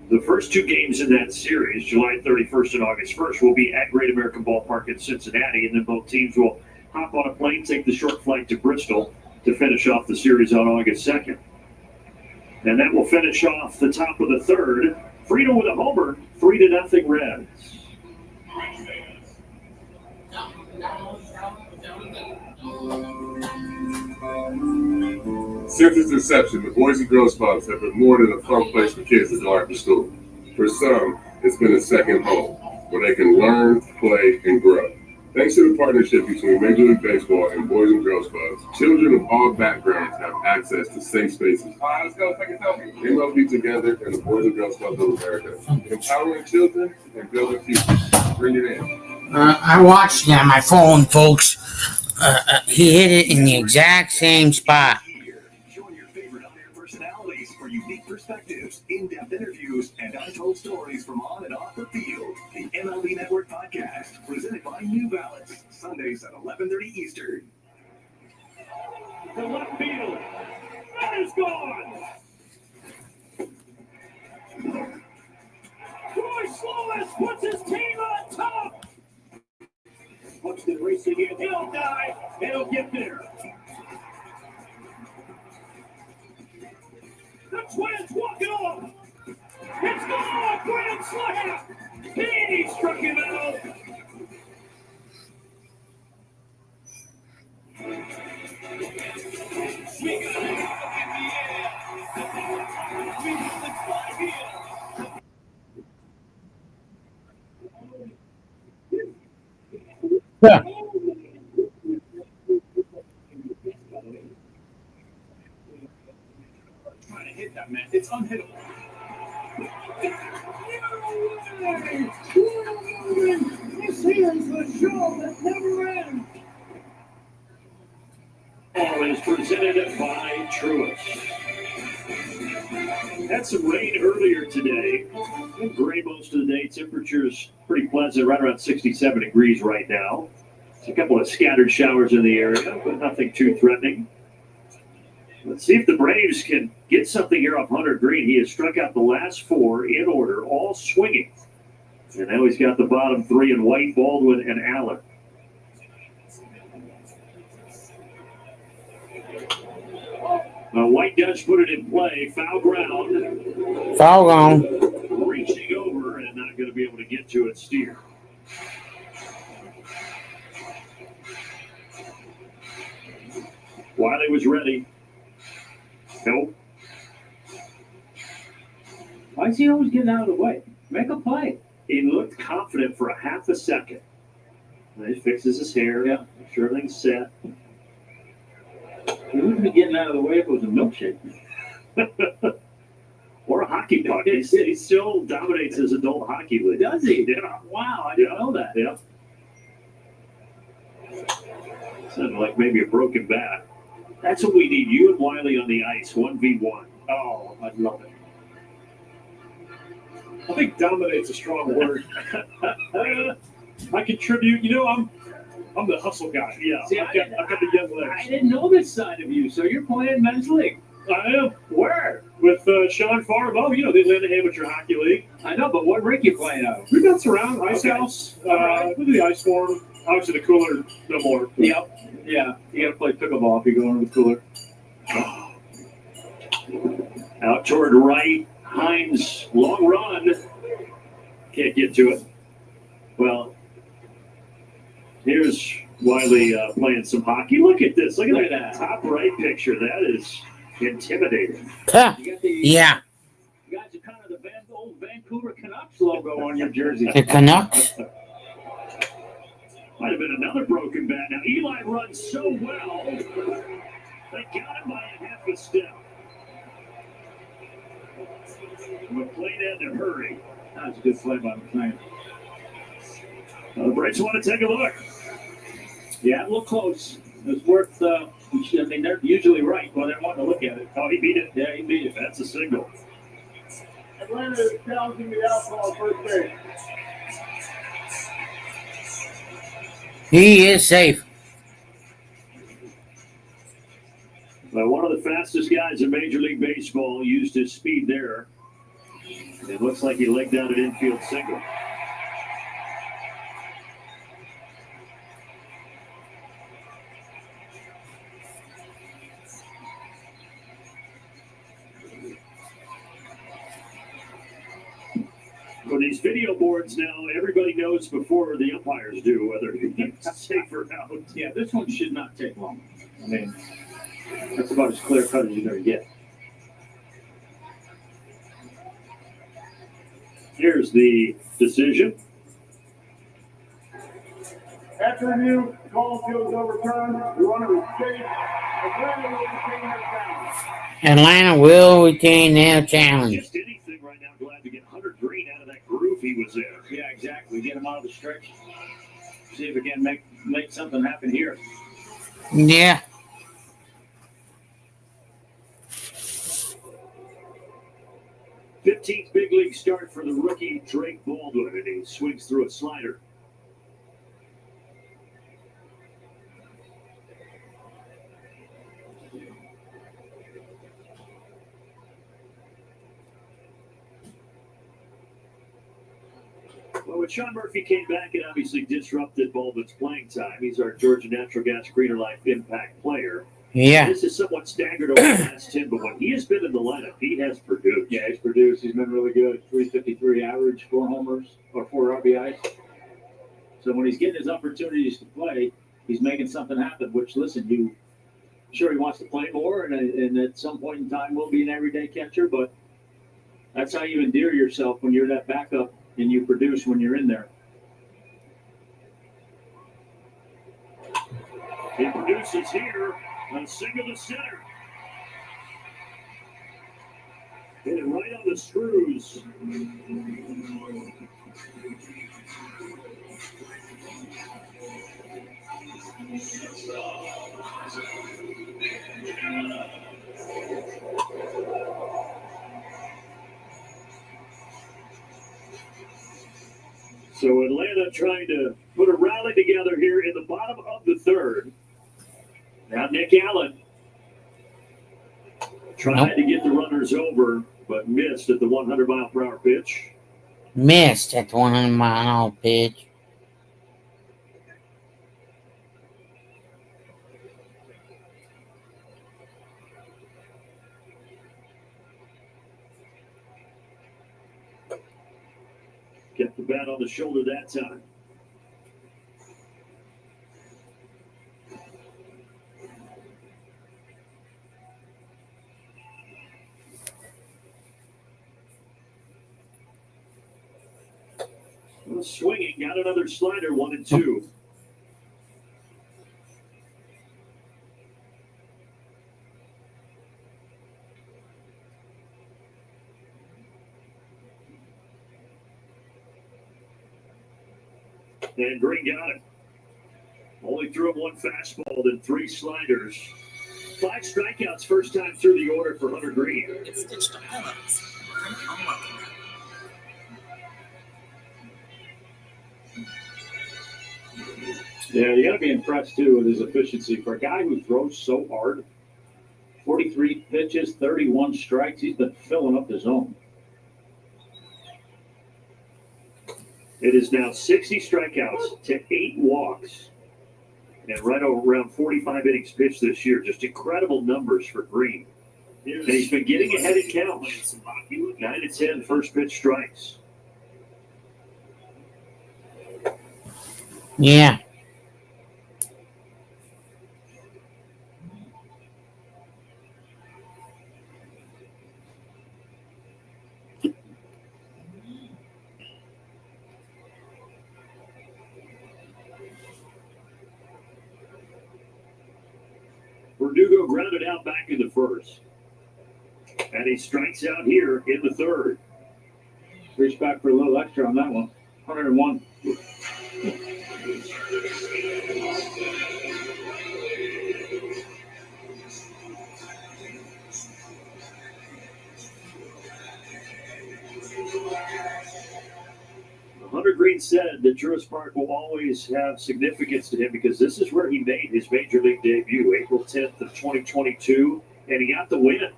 The first two games in that series, July 31st and August 1st, will be at Great American Ballpark in Cincinnati, and then both teams will hop on a plane, take the short flight to Bristol to finish off the series on August 2nd. And that will finish off the top of the third. Friedel with a homer, 3-0 Reds. Since its inception, the Boys and Girls Clubs have been more than a fun place for kids to go after school. For some, it's been a second home, where they can learn, play, and grow. Thanks to the partnership between Major League Baseball and Boys and Girls Clubs, children of all backgrounds have access to safe spaces. All right, let's go take a selfie. MLB together and the Boys and Girls Clubs of America. Empowering children and building futures. Bring it in. I watched it on my phone, folks. He hit it in the exact same spot. Join your favorite on-air personalities for unique perspectives, in-depth interviews, and untold stories from on and off the field. The MLB Network Podcast, presented by New Balance, Sundays at 11:30 Eastern. To left field. That is gone. Troy Slovis puts his team on top. Buxton racing in. He'll dive. He'll get there. The Twins walk it off. It's gone. Grand slam. He struck him out. Yeah. Trying to hit that, man. It's unhittable. This here's the show that never ends. Ball is presented by Truist. Had some rain earlier today. Gray most of the day. Temperatures pretty pleasant, right around 67 degrees right now. It's a couple of scattered showers in the area, but nothing too threatening. Let's see if the Braves can get something here off Hunter Green. He has struck out the last four in order, all swinging. And now he's got the bottom three in White, Baldwin, and Allen. White does put it in play. Foul ground. Foul gone. Reaching over and not going to be able to get to it. Steer. Wiley was ready. Nope. Why is he always getting out of the way? Make a play. He looked confident for a half a second. And he fixes his hair. Yeah. Make sure everything's set. He wouldn't be getting out of the way if it was a milkshake. Or a hockey puck. He still dominates his adult hockey league. Does he? Yeah. Wow, I didn't know that. Yeah. Sounded like maybe a broken bat. That's what we need. You and Wiley on the ice, 1v1. Oh, I love it. I think dominate's a strong word. I contribute. You know, I'm the hustle guy. Yeah. See, I've got the young legs. I didn't know this side of you, so you're playing men's league. I am. Where? With Sean Farm. Oh, you know, the Atlanta Amateur Hockey League. I know, but what rink you playing out of? We bounce around. Ice Okay. House. We do the ice form. Obviously, the cooler, no more. Yep. Yeah, you got to play pickleball if you go into the cooler. Out toward right. Hines, long run. Can't get to it. Well, here's Wiley playing some hockey. Look at this. Look at that top right picture. That is intimidating. Huh. You got the, Yeah. You guys are kind of the old Vancouver Canucks logo on your jersey. The Canucks. Might have been another broken bat. Now, Eli runs so well. They got him by a half a step. McLean had to hurry. That was a good play by McLean. The Braves want to take a look. Yeah, it looked close. It was worth, I mean, they're usually right when they're wanting to look at it. Oh, he beat it. Yeah, he beat it. That's a signal. Atlanta is challenging the outlaw first base. He is safe. One of the fastest guys in Major League Baseball used his speed there. It looks like he legged down an infield single. For these video boards now, everybody knows before the umpires do whether it's safe or out. Yeah, this one should not take long. I mean, that's about as clear cut as you're going to get. Here's the decision. After review, call field is overturned. The runner is safe. Atlanta will retain their challenge. Atlanta will retain their challenge. Just anything right now. Glad to get Hunter Green out of that groove he was in. Yeah, exactly. Get him out of the stretch. See if we can make something happen here. Yeah. th big league start for the rookie Drake Baldwin, and he swings through a slider. Well, when Sean Murphy came back, it obviously disrupted Baldwin's playing time. He's our Georgia Natural Gas Greener Life Impact player. Yeah. This is somewhat staggered over the last 10, but when he has been in the lineup, he has produced. Yeah, he's produced. He's been really good. 353 average, 4 homers, or 4 RBIs. So when he's getting his opportunities to play, he's making something happen, which, listen, sure he wants to play more, and at some point in time will be an everyday catcher, but that's how you endear yourself when you're that backup and you produce when you're in there. He produces here on a single to center. Hit it right on the screws. So Atlanta trying to put a rally together here in the bottom of the third. Now Nick Allen tried to get the runners over, but missed at the 100-mile-per-hour pitch. Missed at the 100-mile-an-hour pitch. Kept the bat on the shoulder that time. Well, swinging, got another slider, 1-2. And Green got it. Only threw him 1 fastball, then 3 sliders. 5 strikeouts first time through the order for Hunter Green. It's digital pillows. Yeah, you got to be impressed, too, with his efficiency. For a guy who throws so hard, 43 pitches, 31 strikes, he's been filling up the zone. It is now 60 strikeouts to 8 walks. And right around 45 innings pitched this year. Just incredible numbers for Green. And he's been getting ahead in counts. 9-10 first pitch strikes. Yeah. Verdugo grounded out back in the first. And he strikes out here in the third. Reach back for a little extra on that one. 101. Hunter Green said that Truist Park will always have significance to him because this is where he made his major league debut, April 10th of 2022, and he got the win.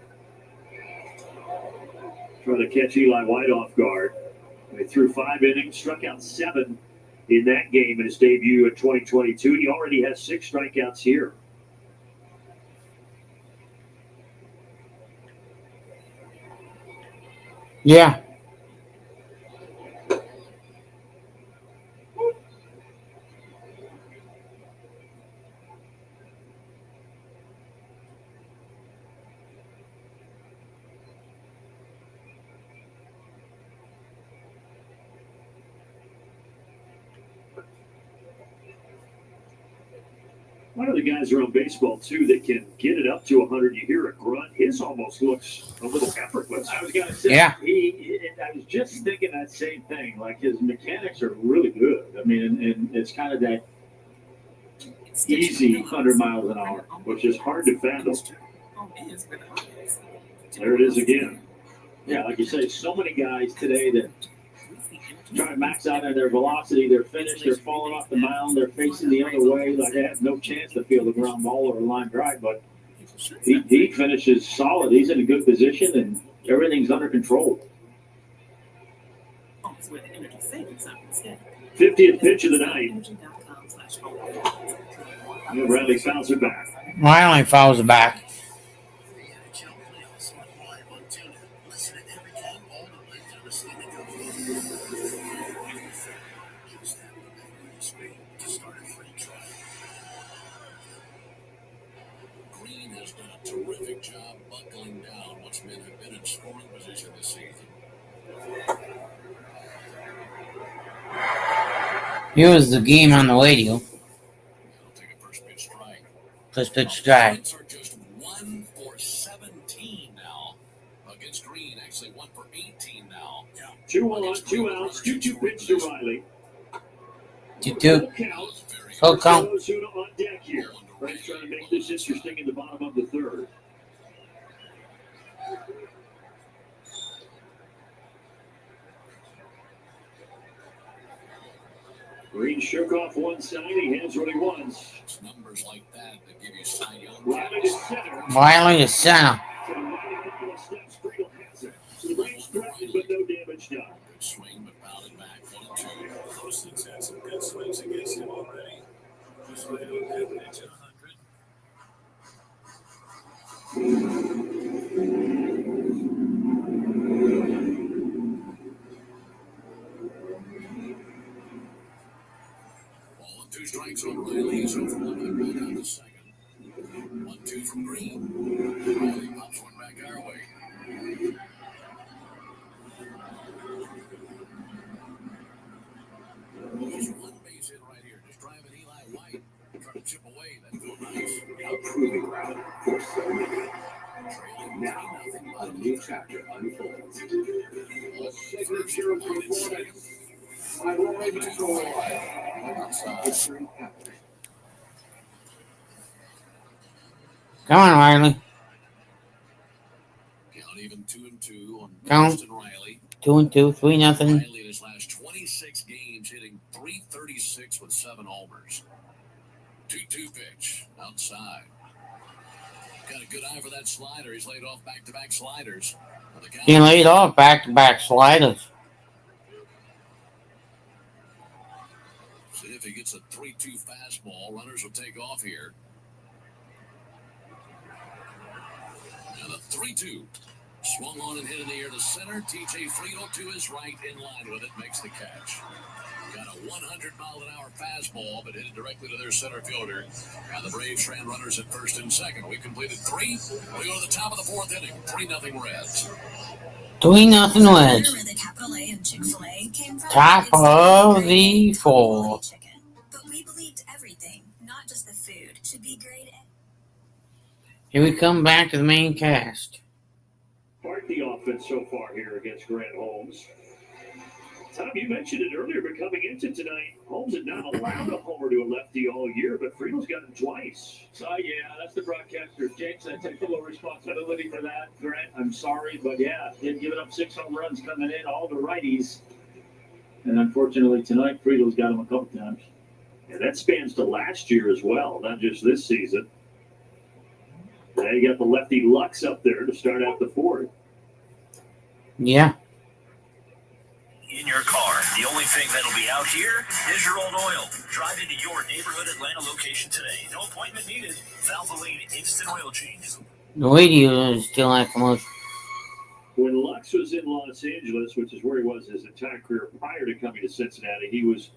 Trying to catch Eli White off guard. He threw 5 innings, struck out 7 in that game in his debut in 2022. He already has 6 strikeouts here. Yeah. One of the guys around baseball, too, that can get it up to 100. You hear a grunt. His almost looks a little effortless. I was going to say, Yeah. I was just thinking that same thing. Like, his mechanics are really good. I mean, and it's kind of that easy 100 miles an hour, which is hard to fathom. There it is again. Yeah, like you say, so many guys today that try to max out on their velocity, they're finished, they're falling off the mound, they're facing the other way, like they have no chance to field a ground ball or a line drive, but he finishes solid. He's in a good position, and everything's under control. 50th pitch of the night. And Bradley fouls it back. Riley fouls it back. Green has done a terrific job buckling down once men have been in scoring position this season. Here was the game on the radio. First pitch strike. Reds are just 1 for 17 now against Green. Actually 1 for 18 now. 2 on, 2 outs, 2-2 pitch to Riley. 2-2. Full count. Ozuna on deck here. Reds trying to make this interesting in the bottom of the third. Green shook off one side. He has what he wants. It's numbers like that that give you Cy Young. Riley to center. Riley to center. The Braves threatened, but no damage done. Good swing, but fouled back. 1-2. Those things had some good swings against him already. That's why I don't have an edge at 100. Ball and 2 strikes on Riley. He's over 1 down to second. 1-2 from Green. Riley pops one back our way. There's one base hit right here. Just driving Eli White. Trying to chip away. That feel nice. A proving ground for so many. Now, a new chapter unfolds. A signature performance by Roy McIlroy. History happening. Come on, Riley. Count even 2-2 on Count. Austin Riley. 2-2, 3-0. Riley in his last 26 games hitting .336 with 7 homers. 2-2 pitch outside. Got a good eye for that slider. He's laid off back-to-back sliders. He laid off back-to-back sliders. See if he gets a 3-2 fastball. Runners will take off here. And a 3-2. Swung on and hit in the air to center. TJ Friedel to his right, in line with it, makes the catch. Got a 100-mile-an-hour fastball, but hit it directly to their center fielder. And the Braves ran runners at first and second. We completed 3. We go to the top of the 4th inning. 3-0 Reds. 3-0 Reds. Top of the 4th. But we believed everything, not just the food, should be grade A. Here we come back to the main cast. Part the offense so far here against Grant Holmes. Tom, you mentioned it earlier, but coming into tonight, Holmes had not allowed a homer to a lefty all year, but Friedel's got him twice. So, yeah, that's the broadcaster. James, I take full responsibility for that. Grant, I'm sorry, but yeah, did give up 6 home runs coming in, all the righties. And unfortunately tonight, Friedel's got him a couple times. And that spans to last year as well, not just this season. Now you got the lefty Lux up there to start out the 4th. Yeah. In your car, the only thing that'll be out here is your old oil. Drive into your neighborhood Atlanta location today. No appointment needed. Valvoline Instant Oil Change. The radio is still at commotion. When Lux was in Los Angeles, which is where he was his entire career prior to coming to Cincinnati, he was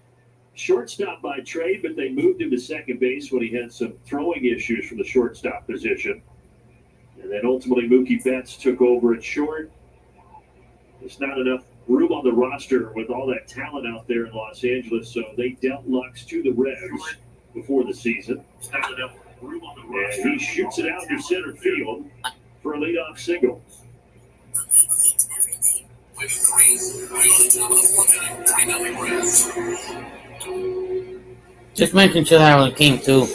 shortstop by trade, but they moved him to second base when he had some throwing issues from the shortstop position. And then ultimately Mookie Betts took over at short. There's not enough room on the roster with all that talent out there in Los Angeles, so they dealt Lux to the Reds before the season. Not enough room on the roster. And he shoots it out to center field for a leadoff single. With 3, we go to the top of the 4th inning. 3-0 Reds. Just making sure that one came through.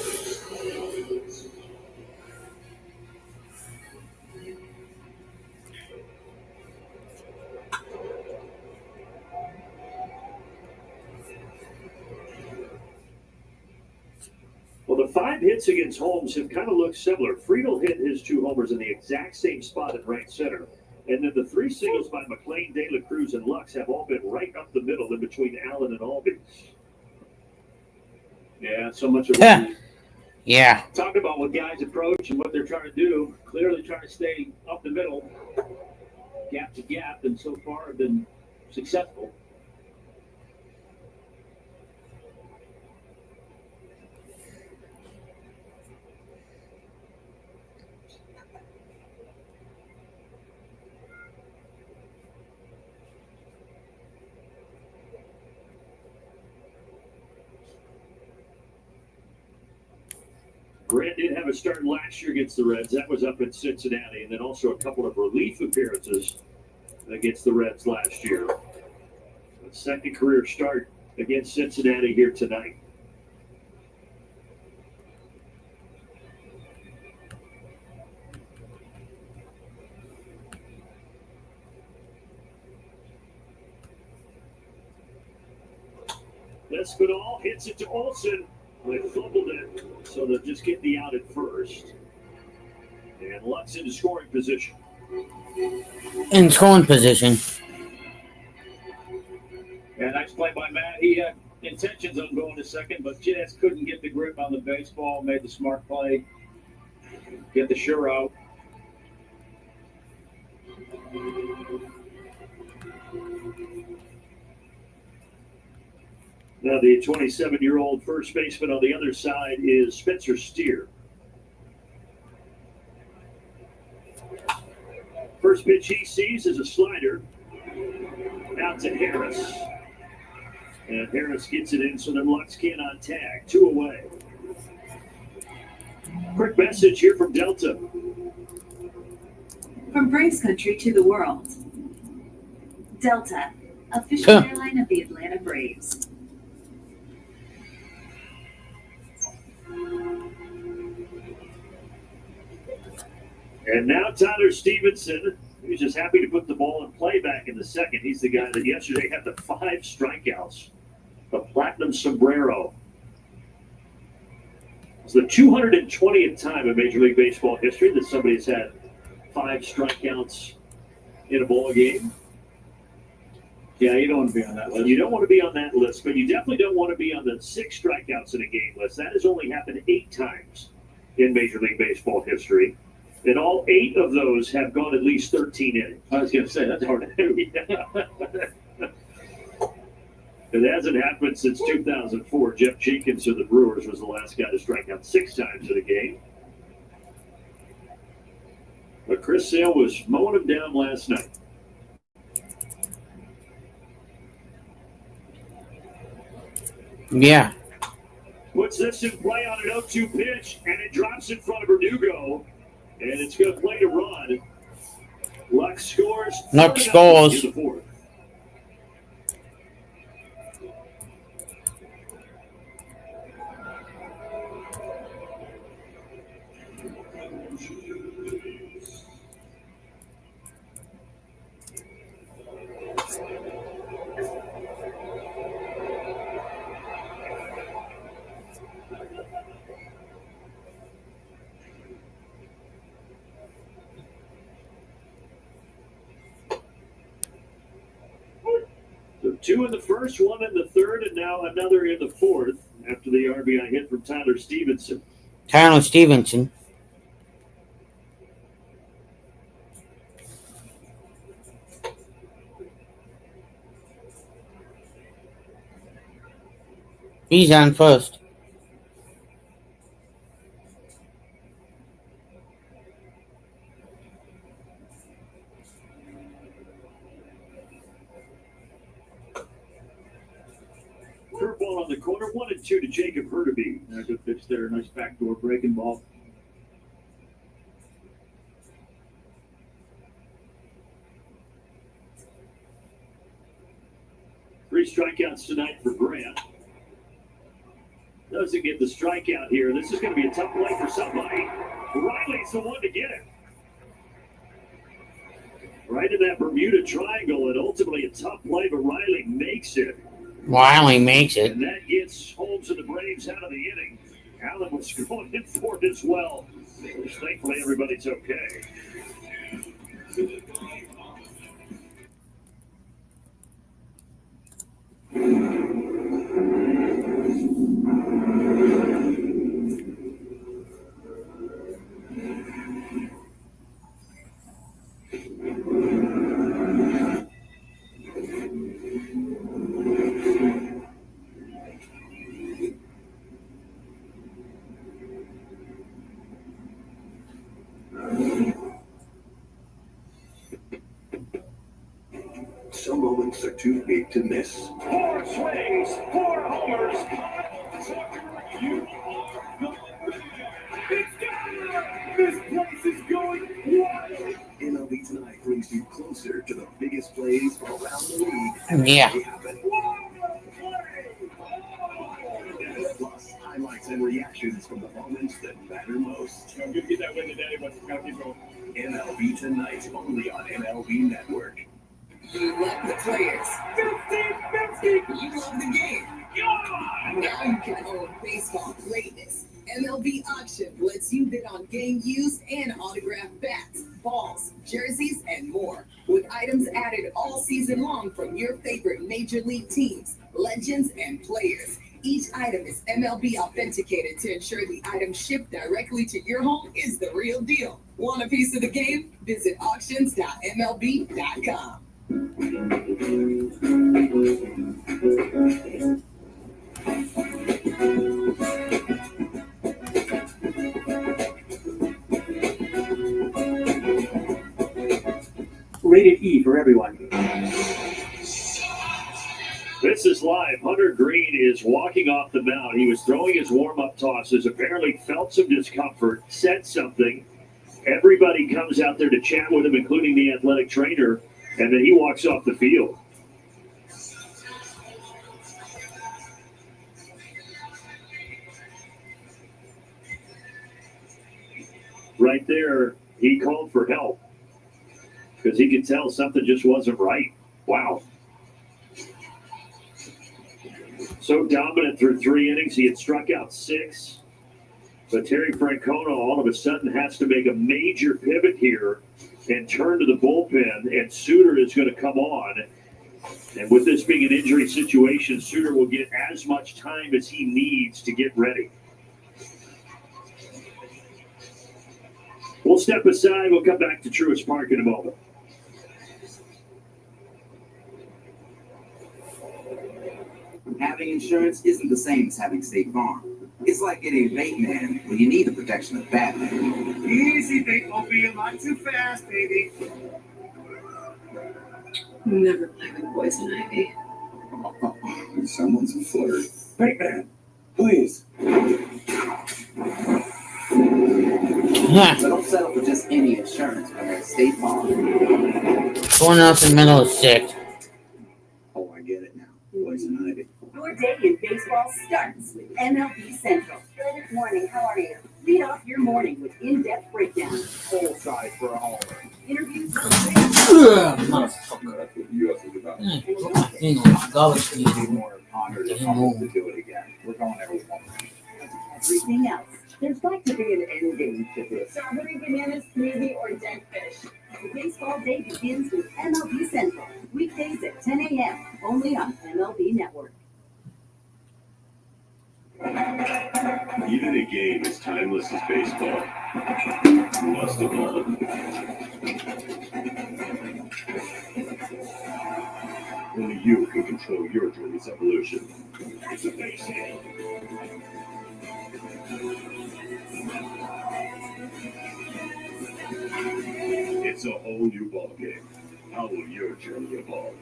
Well, the 5 hits against Holmes have kind of looked similar. Friedel hit his 2 homers in the exact same spot at right center. And then the 3 singles by McLean, De La Cruz, and Lux have all been right up the middle in between Allen and Albies. Yeah, so much of Yeah. Talk about what guys approach and what they're trying to do. Clearly trying to stay up the middle, gap to gap, and so far have been successful. Grant did have a start last year against the Reds. That was up in Cincinnati, and then also a couple of relief appearances against the Reds last year. A second career start against Cincinnati here tonight. Espinal hits it to Olsen. They fumbled it, so they'll just get the out at first. And Lux into scoring position. In scoring position. Yeah, nice play by Matt. He had intentions on going to second, but just couldn't get the grip on the baseball. Made the smart play. Get the sure out. Now the 27-year-old first baseman on the other side is Spencer Steer. First pitch he sees is a slider. Out to Harris. And Harris gets it in so that Lux can't on tag. 2 away. Quick message here from Delta. From Braves country to the world. Delta, official airline of the Atlanta Braves. And now Tyler Stevenson, who's just happy to put the ball in play back in the second. He's the guy that yesterday had the 5 strikeouts. The Platinum Sombrero. It's the 220th time in Major League Baseball history that somebody's had 5 strikeouts in a ball game. Yeah, you don't want to be on that list. You don't want to be on that list, but you definitely don't want to be on the 6 strikeouts in a game list. That has only happened 8 times in Major League Baseball history. And all 8 of those have gone at least 13 innings. I was going to say, that's hard to do. It hasn't happened since 2004. Jeff Jenkins of the Brewers was the last guy to strike out 6 times in a game. But Chris Sale was mowing him down last night. Yeah. Puts this in play on an 0-2 pitch, and it drops in front of Verdugo. And it's going to play to run. Lux scores. Lux scores. In the 4th. So 2 in the first, 1 in the third, and now another in the 4th after the RBI hit from Tyler Stevenson. Tyler Stevenson. He's on first. Curveball on the corner, 1-2 to Jacob Hurtubise. Good pitch there. Nice backdoor breaking ball. Three strikeouts tonight for Grant. Doesn't get the strikeout here. This is going to be a tough play for somebody. Riley's the one to get it. Right in that Bermuda Triangle, and ultimately a tough play, but Riley makes it. Riley makes it. And that gets Holmes and the Braves out of the inning. Allen was going in for it as well. Which thankfully everybody's okay. Some moments are too big to miss. 4 swings, 4 homers. It's gone! This place is going wild! MLB Tonight brings you closer to the biggest plays from around the league. Yeah. Plus, highlights and reactions from the moments that matter most. I'm going to get that win today, but gotta keep going. MLB Tonight, only on MLB Network. You love the players. 50-50! You love the game. Yeah! Now you can own baseball greatness. MLB Auction lets you bid on game used and autographed bats, balls, jerseys, and more. With items added all season long from your favorite major league teams, legends, and players. Each item is MLB authenticated to ensure the item shipped directly to your home is the real deal. Want a piece of the game? Visit auctions.mlb.com. Rated E for everyone. This is live. Hunter Green is walking off the mound. He was throwing his warm-up tosses, apparently felt some discomfort, said something. Everybody comes out there to chat with him, including the athletic trainer, and then he walks off the field. Right there, he called for help because he could tell something just wasn't right. Wow. So dominant through 3 innings. He had struck out 6. But Terry Francona all of a sudden has to make a major pivot here and turn to the bullpen, and Suter is going to come on. And with this being an injury situation, Suter will get as much time as he needs to get ready. We'll step aside. We'll come back to Truist Park in a moment. Having insurance isn't the same as having State Farm. It's like getting a vape man when you need the protection of Batman. Easy, they won't be a lot too fast, baby. Never play with poison ivy. Someone's a flirt. Hey, man, please. So don't settle for just any insurance when there's State Farm. 4-0 middle of 6. Oh, I get it now. Poison ivy. Your day in baseball starts with MLB Central. Good morning. How are you? Lead off your morning with in-depth breakdowns. Full side for a homer. Interviews with Motherfucker. That's what the U.S. is about. English, golf Be more honored if I'm able to do it again. We're going there with one. everything else. There's got to be an end game to this. Strawberry banana smoothie or dead fish. The baseball day begins with MLB Central. Weekdays at 10 a.m. Only on MLB Network. Even a game as timeless as baseball must evolve. Only you can control your journey's evolution. It's a base hit. It's a whole new ballgame. How will your journey evolve?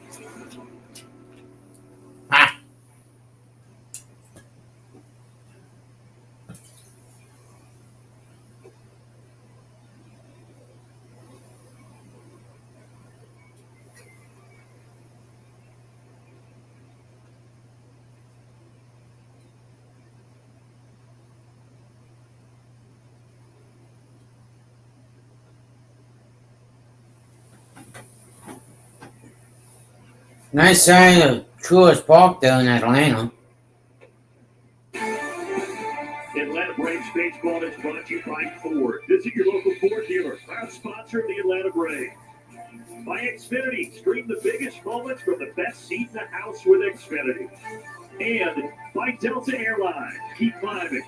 Nice side of Truist Park though in Atlanta. Atlanta Braves baseball is brought to you by Ford. Visit your local Ford dealer, proud sponsor of the Atlanta Braves. By Xfinity, stream the biggest moments from the best seat in the house with Xfinity. And by Delta Airlines, keep climbing.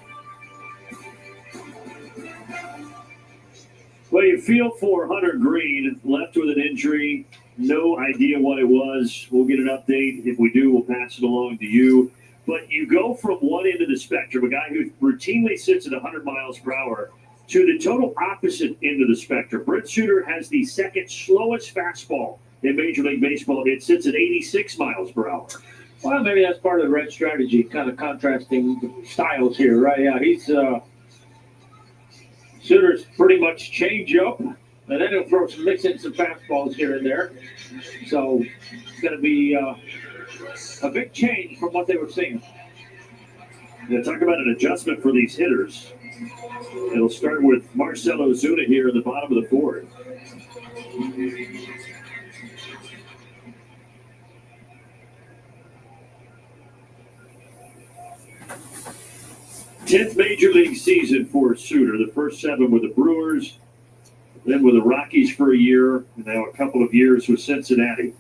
Well, you feel for Hunter Green, left with an injury. No idea what it was. We'll get an update. If we do, we'll pass it along to you. But you go from one end of the spectrum, a guy who routinely sits at 100 miles per hour, to the total opposite end of the spectrum. Brent Suter has the second slowest fastball in Major League Baseball. It sits at 86 miles per hour. Well, maybe that's part of the Red strategy, kind of contrasting the styles here, right? Yeah, he's Suter's pretty much change up, and then he'll throw mix in some fastballs here and there. So it's going to be a big change from what they were seeing. Yeah, talk about an adjustment for these hitters. It'll start with Marcell Ozuna here in the bottom of the fourth. Tenth Major League season for Suter. The first 7 with the Brewers, then with the Rockies for a year, and now a couple of years with Cincinnati.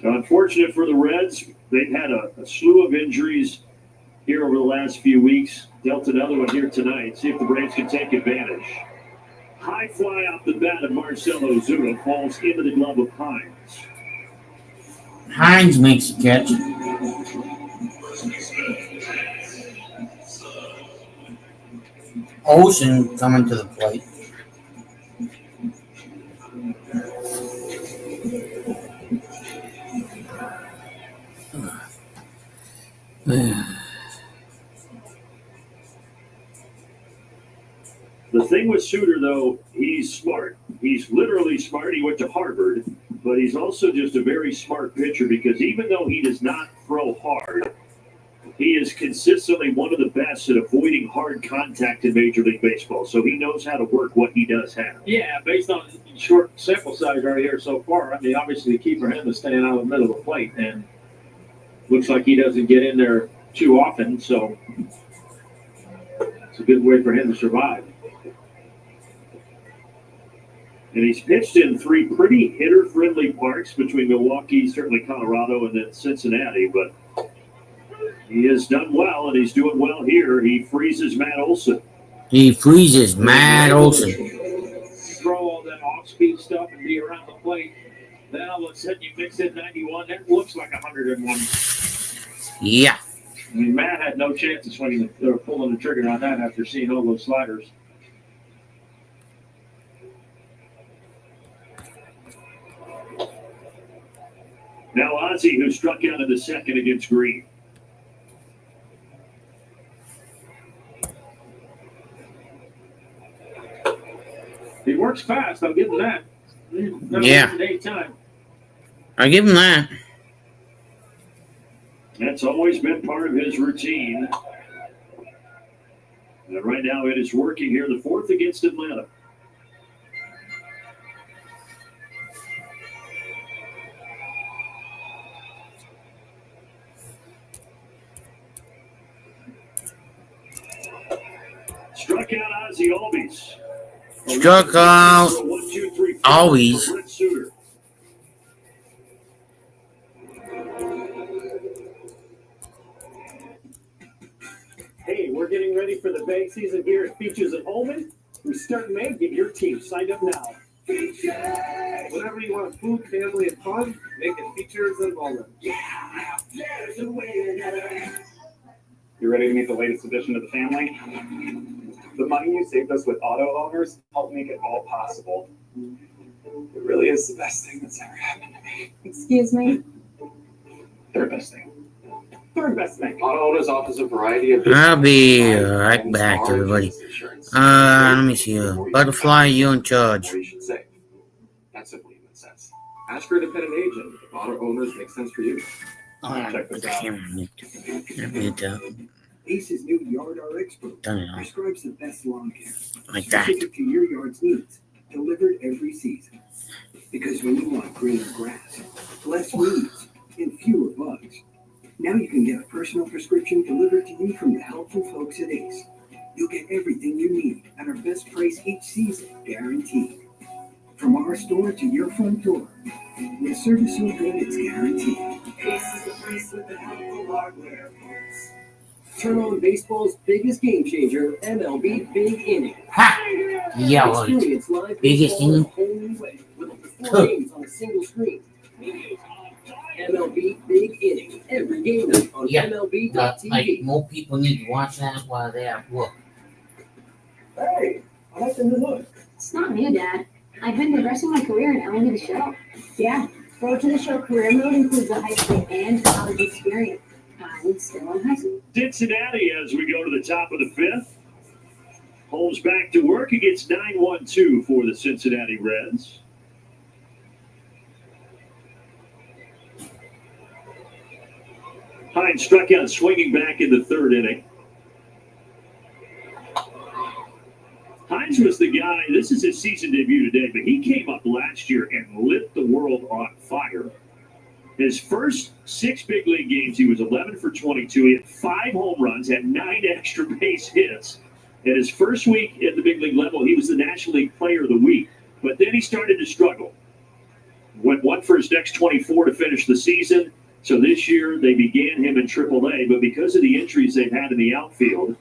Unfortunate for the Reds, they've had a slew of injuries here over the last few weeks. Dealt another one here tonight. See if the Braves can take advantage. High fly off the bat of Marcell Ozuna falls into the glove of Hines. Hines makes a catch. Olsen coming to the plate. The thing with Suter, though, he's smart. He's literally smart. He went to Harvard, but he's also just a very smart pitcher because even though he does not throw hard, he is consistently one of the best at avoiding hard contact in Major League Baseball. So he knows how to work what he does have. Yeah, based on short sample size right here so far, I mean, obviously the key for him is staying out of the middle of the plate, and looks like he doesn't get in there too often, so it's a good way for him to survive. And he's pitched in 3 pretty hitter-friendly parks between Milwaukee, certainly Colorado, and then Cincinnati. But he has done well, and he's doing well here. He freezes Matt Olson. He freezes Matt Olson. Throw all that off-speed stuff and be around the plate. Then all of a sudden you mix in 91. That looks like 101. Yeah. I mean, Matt had no chance of swinging or pulling the trigger on that after seeing all those sliders. Now Ozzie, who struck out in the second against Green. He works fast. I'll give him that. Yeah. Today time. I give him that. That's always been part of his routine. And right now it is working here, the 4th against Atlanta. Struck out Ozzie Albies. Struck out always. Hey, we're getting ready for the bag season here at Features at Holman. We start in May. Get your team signed up now. Whatever you want, food, family, and fun, make it Features at Holman. You ready to meet the latest addition to the family? The money you saved us with auto owners helped make it all possible. It really is the best thing that's ever happened to me. Excuse me? Third best thing. Third best thing. Auto owners offers a variety of. I'll be right back, everybody. Let me see. Butterfly, you in charge. You should save. That simply makes sense. Ask for a dependent agent. If auto owners make sense for you. Check this out. Ace's new Yard RX program prescribes the best lawn care, like that, specific to your yard's needs, delivered every season. Because when you want greener grass, less weeds, and fewer bugs, now you can get a personal prescription delivered to you from the helpful folks at Ace. You'll get everything you need at our best price each season, guaranteed. From our store to your front door, with service so good it's guaranteed. Ace is the place with the helpful hardware. Turn on baseball's biggest game changer, MLB Big Inning. Ha! Yeah, well, Experience live biggest baseball in a inning. whole new way with up to 4 games on a single screen. MLB Big Inning every game night on Yeah, MLB.tv. like more people need to watch that while they're at work. Hey, I like the new look. It's not new, Dad. I've been progressing my career in LA the show. Yeah, Road to the Show career mode includes a high school and college experience. I'm still in high school. Cincinnati as we go to the top of the fifth. Holmes back to work. It gets 9-1-2 for the Cincinnati Reds. Hines struck out swinging back in the third inning. Hines was the guy, this is his season debut today, but he came up last year and lit the world on fire. His first 6 big league games, he was 11 for 22. He had 5 home runs, had 9 extra base hits. In his first week at the big league level, he was the National League Player of the Week. But then he started to struggle. Went 1 for his next 24 to finish the season. So this year they began him in AAA, but because of the injuries they've had in the outfield,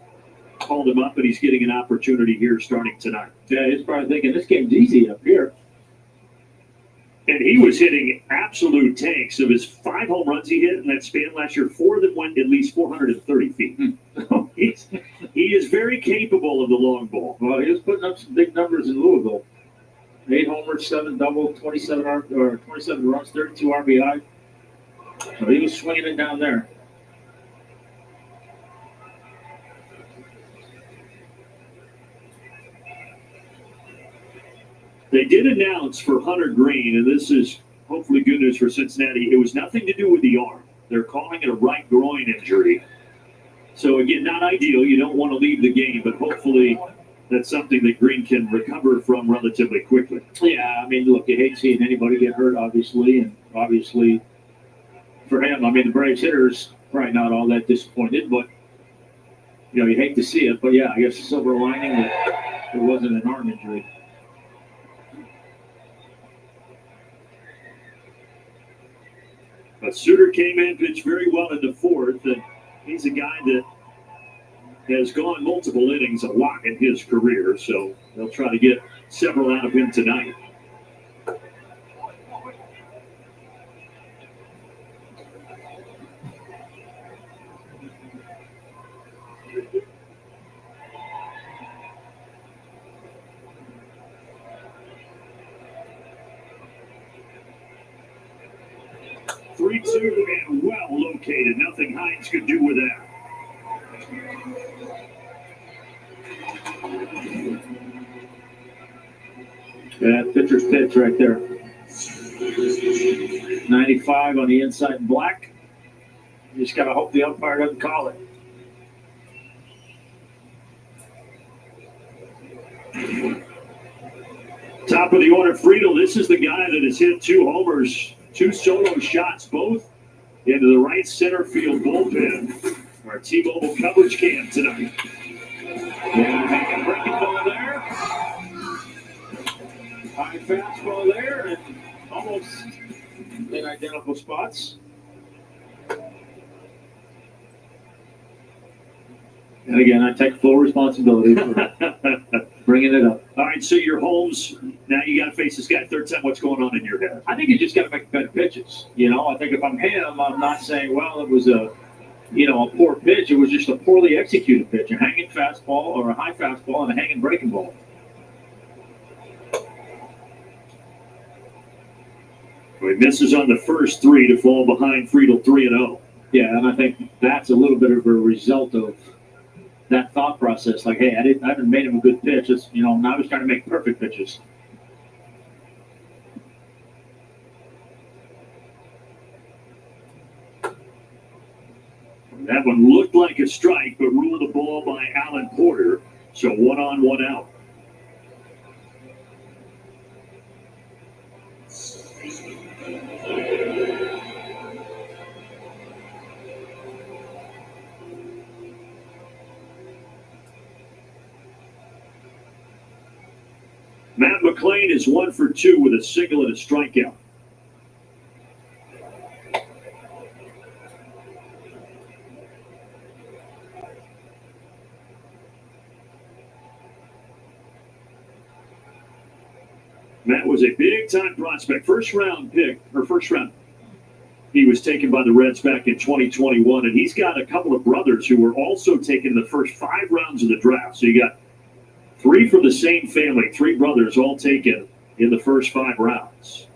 called him up, and he's getting an opportunity here starting tonight. Yeah, he's probably thinking this game's easy up here. And he was hitting absolute tanks. Of his 5 home runs he hit in that span last year, 4 of them went at least 430 feet. He is very capable of the long ball. Well, he was putting up some big numbers in Louisville. 8 homers, 7 doubles, 27 runs, 32 RBI. So he was swinging it down there. They did announce for Hunter Green, and this is hopefully good news for Cincinnati, it was nothing to do with the arm. They're calling it a right groin injury. So again, not ideal. You don't want to leave the game, but hopefully that's something that Green can recover from relatively quickly. Yeah, I mean, look, you hate seeing anybody get hurt, obviously, and obviously for him, I mean, the Braves hitters probably not all that disappointed, but you hate to see it. But yeah, I guess the silver lining that it wasn't an arm injury. But Suter came in, pitched very well in the fourth, and he's a guy that has gone multiple innings a lot in his career, so they'll try to get several out of him tonight. Three-two and well located. Nothing Hines could do with that. Yeah, pitcher's pitch right there. 95 on the inside in black. You just got to hope the umpire doesn't call it. Top of the order, Friedel. This is the guy that has hit 2 homers, 2 solo shots, both into the right center field bullpen. Our T-Mobile coverage cam tonight. Yeah, making a breaking ball there. High fastball there, and almost in identical spots. And again, I take full responsibility for bringing it up. All right, so your Holmes, now you got to face this guy third time. What's going on in your head? I think you just got to make better pitches. I think if I'm him, I'm not saying, well, it was a poor pitch. It was just a poorly executed pitch, a hanging fastball or a high fastball and a hanging breaking ball. He misses on the first 3 to fall behind Friedel 3-0. Yeah, and I think that's a little bit of a result of that thought process. Like, hey, I haven't made him a good pitch. It's, now I was trying to make perfect pitches. That one looked like a strike, but ruled a ball by Alan Porter. So 1 on, 1 out. Matt McLean is 1 for 2 with a single and a strikeout. Matt was a big-time prospect, first-round pick. He was taken by the Reds back in 2021, and he's got a couple of brothers who were also taken in the first 5 rounds of the draft. So you got 3 from the same family, 3 brothers all taken in the first 5 rounds.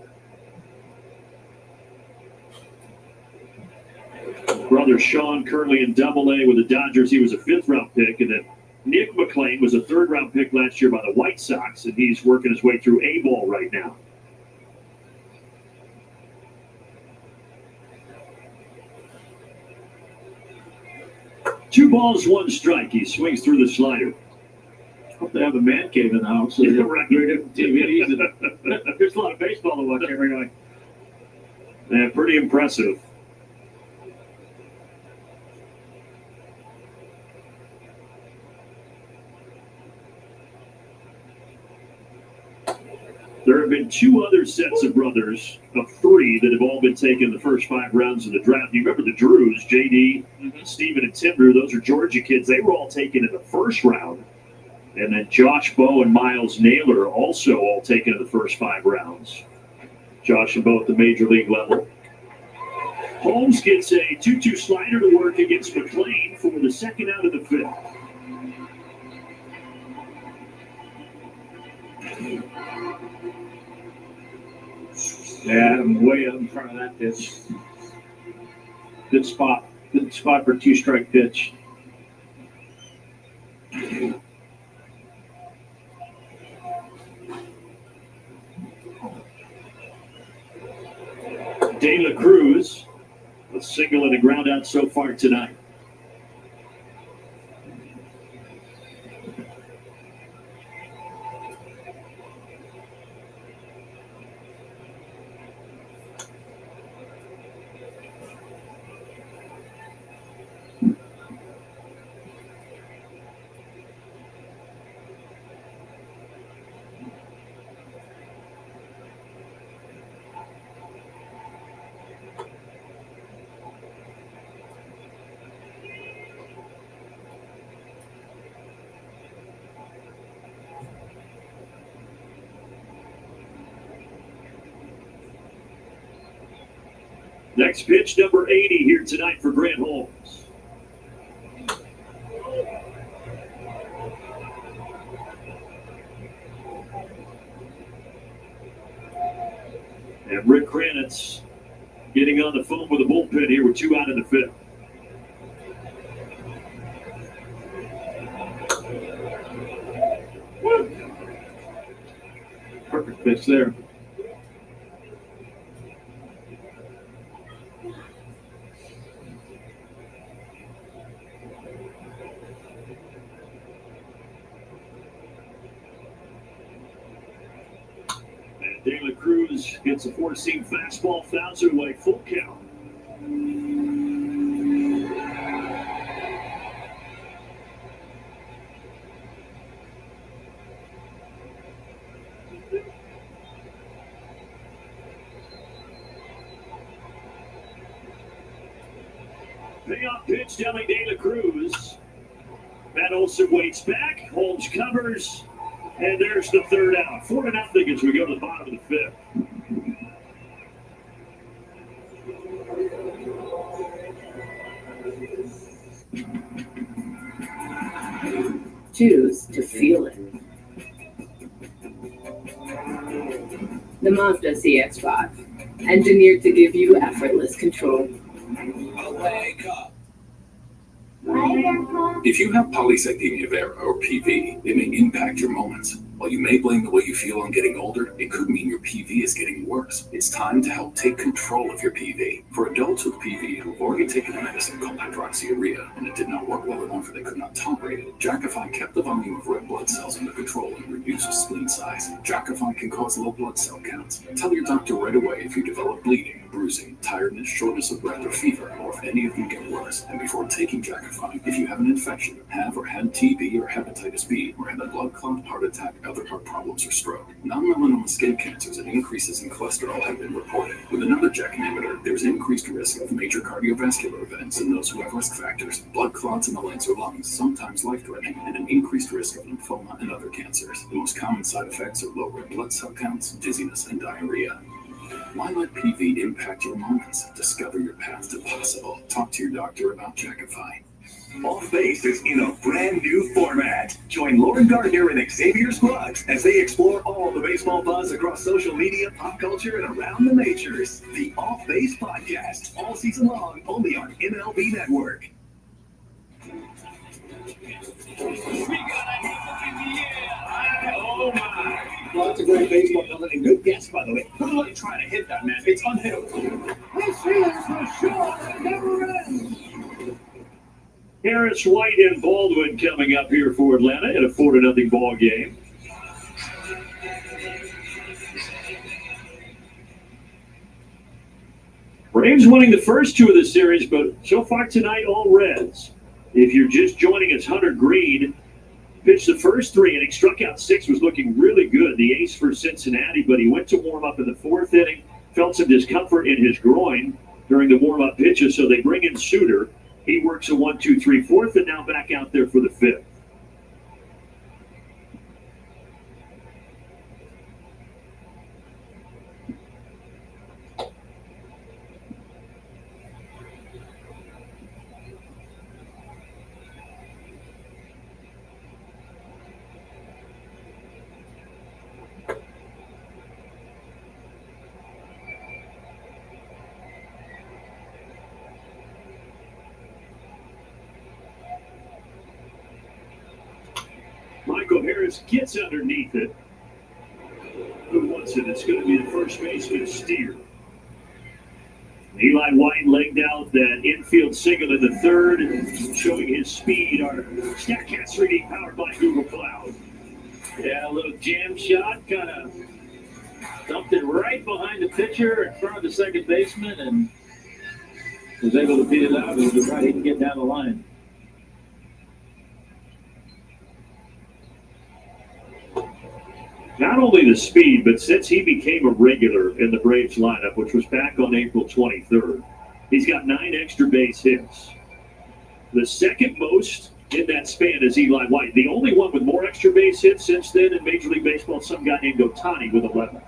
Brother Sean currently in Double-A with the Dodgers. He was a 5th-round pick, and then Nick McLean was a 3rd-round pick last year by the White Sox, and he's working his way through A-ball right now. Two balls, 1 strike. He swings through the slider. Hope they have a man cave in the house. So Yeah, right. There's a lot of baseball to watch every night. Yeah, pretty impressive. There have been 2 other sets of brothers, of 3, that have all been taken the first 5 rounds of the draft. You remember the Drews, JD, Steven, and Tim Drew, those are Georgia kids. They were all taken in the first round. And then Josh Bowe and Miles Naylor also all taken in the first 5 rounds. Josh and Bowe at the major league level. Holmes gets a 2-2 slider to work against McLean for the 2nd out of the 5th. Yeah, I'm way up in front of that pitch. Good spot. Good spot for a 2-strike pitch. De La Cruz, a single and a ground out so far tonight. Next pitch, number 80 here tonight for Grant Holmes. And Rick Kranitz getting on the phone with the bullpen here with 2 out in the 5th. Perfect pitch there. De La Cruz gets a 4-seam fastball, fouls it away, full count. Payoff pitch, Deli De La Cruz. Matt Olson waits back, Holmes covers. And there's the 3rd out. 4-0 as we go to the bottom of the 5th. Choose to feel it. The Mazda CX-5, engineered to give you effortless control. Wake up. If you have polycythemia vera or PV, it may impact your moments. While you may blame the way you feel on getting older, it could mean your PV is getting worse. It's time to help take control of your PV. For adults with PV who have already taken a medicine called hydroxyurea and it did not work well enough or they could not tolerate it, Jakafi kept the volume of red blood cells under control and reduced spleen size. Jakafi can cause low blood cell counts. Tell your doctor right away if you develop bleeding, bruising, tiredness, shortness of breath, or fever, or if any of them get worse. And before taking Jakafi, if you have an infection, have or had TB or hepatitis B, or had a blood clot, heart attack, other heart problems, or stroke. Non-melanoma skin cancers and increases in cholesterol have been reported. With another JAK inhibitor, there's increased risk of major cardiovascular events in those who have risk factors, blood clots in the legs or lungs, sometimes life-threatening, and an increased risk of lymphoma and other cancers. The most common side effects are low red blood cell counts, dizziness, and diarrhea. Why let PV impact your moments? Discover your path to possible. Talk to your doctor about Jackify. Off Base is in a brand new format. Join Lauren Gardner and Xavier Scruggs as they explore all the baseball buzz across social media, pop culture, and around the majors. The Off Base Podcast, all season long, only on MLB Network. Oh my! Lots of great baseball coming and good guess, by the way. Good luck trying to hit that, man. It's unhittable. This is the show that never ends. Harris, White, and Baldwin coming up here for Atlanta in a 4-0 ball game. Braves winning the first two of the series, but so far tonight, all Reds. If you're just joining us, Hunter Green pitched the first 3 innings, struck out 6, was looking really good, the ace for Cincinnati, but he went to warm up in the 4th inning, felt some discomfort in his groin during the warm-up pitches, so they bring in Suter. He works a 1-2-3 4th, and now back out there for the 5th. Michael Harris gets underneath it. Who wants it? It's going to be the first baseman, Steer. Eli White legged out that infield single in the 3rd, showing his speed. Our StatCast 3D powered by Google Cloud. Yeah, a little jam shot, kind of dumped it right behind the pitcher in front of the second baseman and was able to beat it out. He was right, he can get down the line. Not only the speed, but since he became a regular in the Braves lineup, which was back on April 23rd, he's got 9 extra base hits. The second most in that span is Eli White. The only one with more extra base hits since then in Major League Baseball, some guy named Ohtani with 11.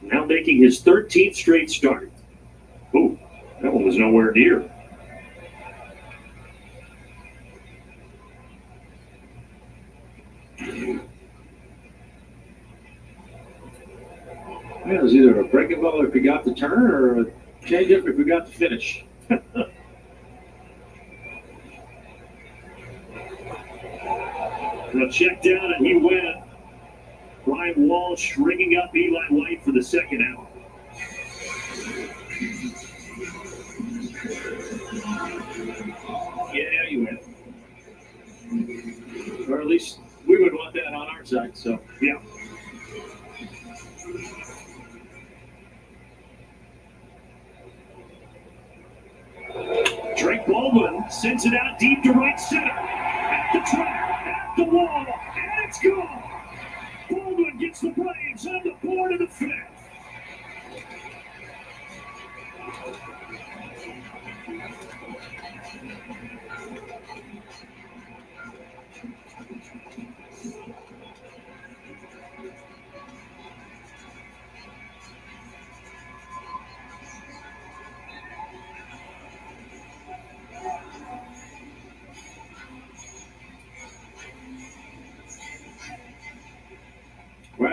Now making his 13th straight start. Ooh, that one was nowhere near. Yeah, it was either a breaking ball if we got the turn or a change-up if we got the finish. Well, check down and he went. Brian Walsh ringing up Eli White for the second out. Yeah, you win. Or at least we would want that on our side, so yeah. Drake Baldwin sends it out deep to right center. At the track, at the wall, and it's gone. Baldwin gets the Braves on the board of the 5th.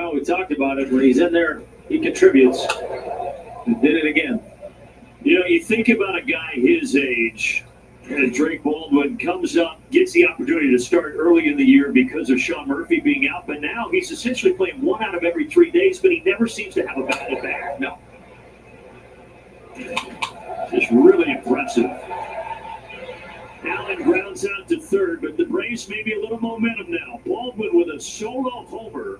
well, we talked about it. When he's in there, he contributes. He did it again. You know, you think about a guy his age, and Drake Baldwin comes up, gets the opportunity to start early in the year because of Sean Murphy being out, but now he's essentially playing 1 out of every 3 days, but he never seems to have a bad at bat. No. Just really impressive. Allen grounds out to 3rd, but the Braves maybe a little momentum now. Baldwin with a solo homer.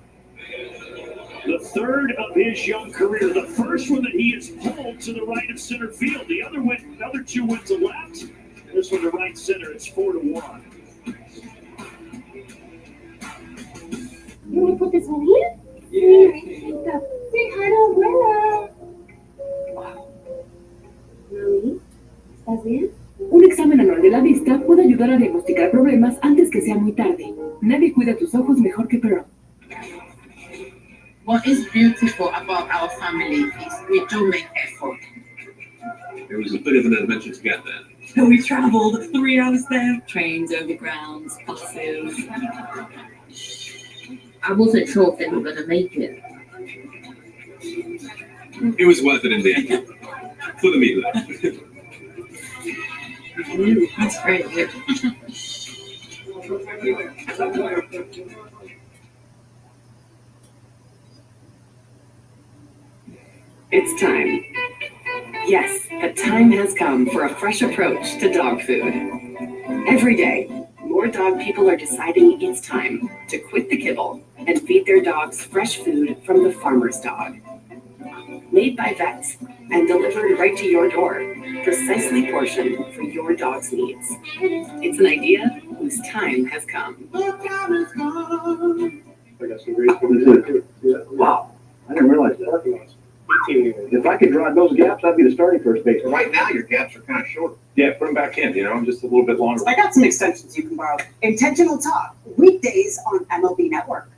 The 3rd of his young career. The first one that he has pulled to the right of center field. The other 2 went to left. This one to right center. It's 4-1. You want to put this one here? Yeah. Say hi to Abuela. Mami, ¿estás bien? Un examen anual de la vista puede ayudar a diagnosticar problemas antes que sea muy tarde. Nadie cuida tus ojos mejor que Pearl. What is beautiful about our family is we do make effort. It was a bit of an adventure to get there. So we traveled 3 hours there. Trains, overgrounds, buses. I wasn't sure if they were going to make it. It was worth it in the end. For the meat, Ooh, that's great. It's time. Yes, the time has come for a fresh approach to dog food. Every day, more dog people are deciding it's time to quit the kibble and feed their dogs fresh food from the farmer's dog. Made by vets and delivered right to your door, precisely portioned for your dog's needs. It's an idea whose time has come. I got some great food. Wow, I didn't realize that. If I could drive those gaps, I'd be the starting first baseman. Right now, your gaps are kind of short. Yeah, put them back in, just a little bit longer. I got some extensions you can borrow. Intentional Talk, weekdays on MLB Network.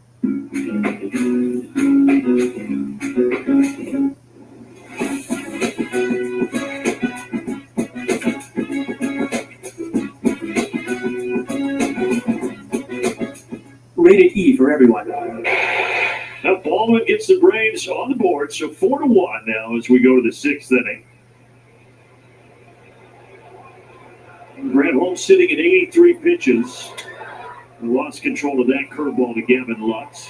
Rated E for everyone. Now Baldwin gets the Braves on the board, so 4-1 now as we go to the 6th inning. Grant Holmes sitting at 83 pitches. And lost control of that curveball to Gavin Lutz.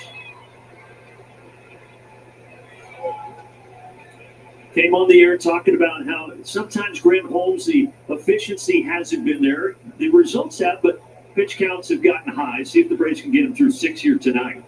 Came on the air talking about how sometimes Grant Holmes, the efficiency hasn't been there. The results have, but pitch counts have gotten high. See if the Braves can get him through 6 here tonight.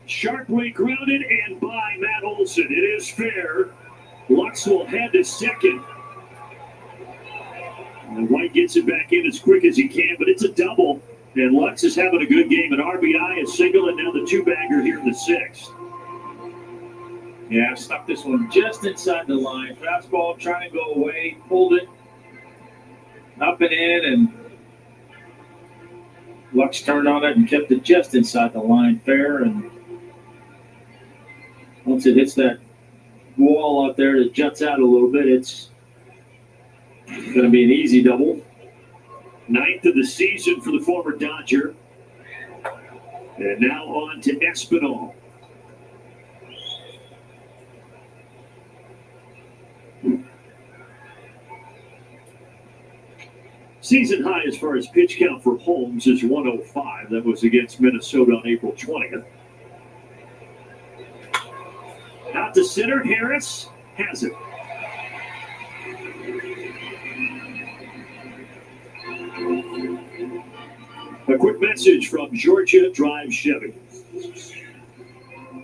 Sharply grounded and by Matt Olson. It is fair. Lutz will head to second. And White gets it back in as quick as he can, but it's a double. And Lutz is having a good game. An RBI, a single, and now the 2-bagger here in the 6th. Yeah, stuck this one just inside the line. Fastball trying to go away, pulled it up and in, and Lutz turned on it and kept it just inside the line, fair. And once it hits that wall out there that juts out a little bit, it's going to be an easy double. 9th of the season for the former Dodger. And now on to Espinal. Season high as far as pitch count for Holmes is 105. That was against Minnesota on April 20th. Out to center, Harris has it. A quick message from Georgia Drive Chevy.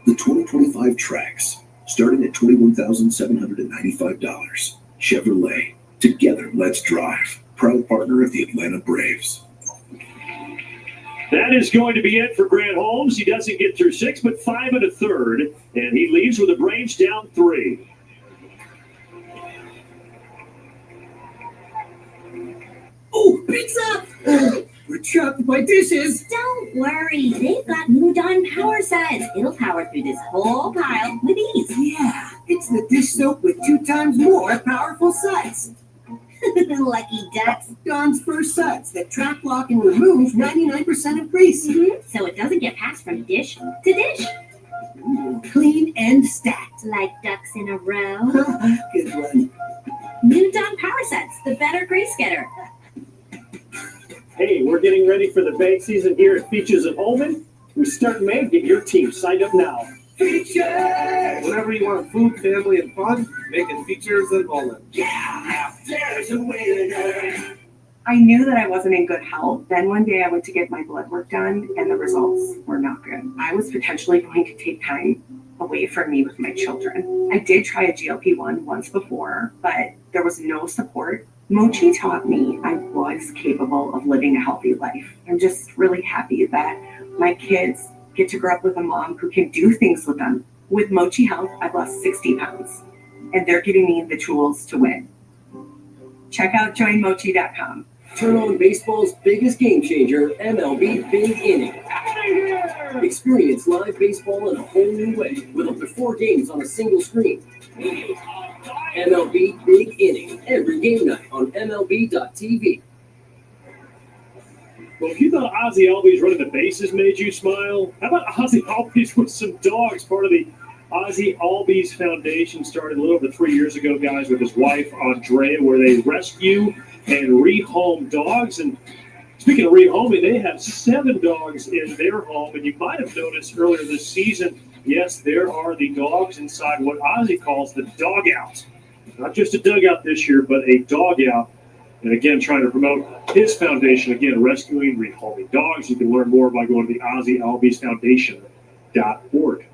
The 2025 Trax, starting at $21,795. Chevrolet. Together, let's drive. Proud partner of the Atlanta Braves. That is going to be it for Grant Holmes. He doesn't get through 6, but 5 1/3, and he leaves with the Braves down 3. Oh, pizza! We're trapped by dishes. Don't worry, they've got new Dawn Power Suds. It'll power through this whole pile with ease. Yeah, it's the dish soap with 2 times more powerful suds. Lucky ducks. Dawn's first suds that trap, lock, and remove 99% of grease. So it doesn't get passed from dish to dish. Ooh, clean and stacked. Like ducks in a row. Good one. New Dawn Power Suds, the better grease getter. Hey, we're getting ready for the bag season here at Features at Holman. We start in May. Get your team signed up now. Features! Whenever you want food, family, and fun, making Features at Holman. Yeah, there's a winner. I knew that I wasn't in good health. Then one day I went to get my blood work done and the results were not good. I was potentially going to take time away from me with my children. I did try a GLP-1 once before, but there was no support. Mochi taught me I was capable of living a healthy life. I'm just really happy that my kids get to grow up with a mom who can do things with them. With Mochi Health, I've lost 60 pounds, and they're giving me the tools to win. Check out joinmochi.com. Turn on baseball's biggest game changer, MLB Big Inning. Experience live baseball in a whole new way with up to 4 games on a single screen. MLB Big Inning, every game night on MLB.tv. Well, if you thought Ozzy Albies running the bases made you smile, how about Ozzy Albies with some dogs? Part of the Ozzy Albies Foundation started a little over 3 years ago, guys, with his wife, Andrea, where they rescue and rehome dogs. And speaking of rehoming, they have 7 dogs in their home. And you might have noticed earlier this season, yes, there are the dogs inside what Ozzy calls the dugout. Not just a dugout this year, but a dugout. And again, trying to promote his foundation, again, rescuing, rehoming dogs. You can learn more by going to the Ozzy Albies Foundation.org.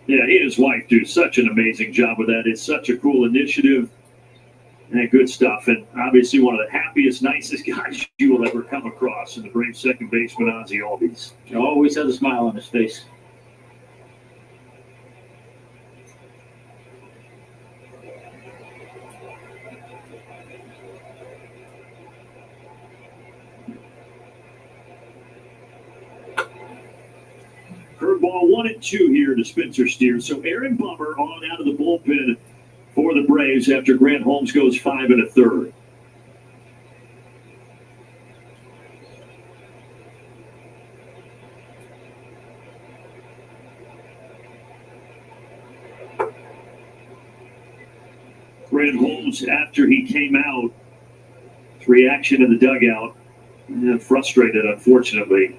Yeah, he and his wife do such an amazing job with that. It's such a cool initiative and good stuff. And obviously one of the happiest, nicest guys you will ever come across in the Braves second baseman, Ozzy Albies. He always has a smile on his face. Curveball 1-2 here to Spencer Steer. So Aaron Bummer on out of the bullpen for the Braves after Grant Holmes goes 5 1/3. Grant Holmes, after he came out, his reaction in the dugout, frustrated, unfortunately.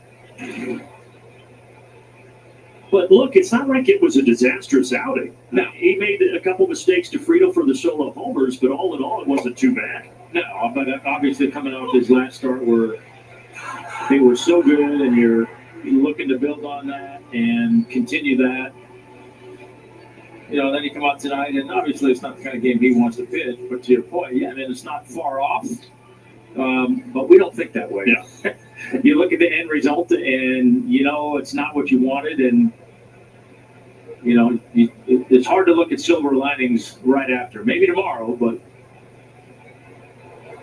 But look, it's not like it was a disastrous outing. No, he made a couple mistakes to Friedel for the solo homers, but all in all, it wasn't too bad. No, but obviously coming off his last start where they were so good and you're looking to build on that and continue that. Then you come out tonight, and obviously it's not the kind of game he wants to pitch, but to your point, yeah, I mean, it's not far off. But we don't think that way. Yeah. You look at the end result, and it's not what you wanted, and it's hard to look at silver linings right after. Maybe tomorrow, but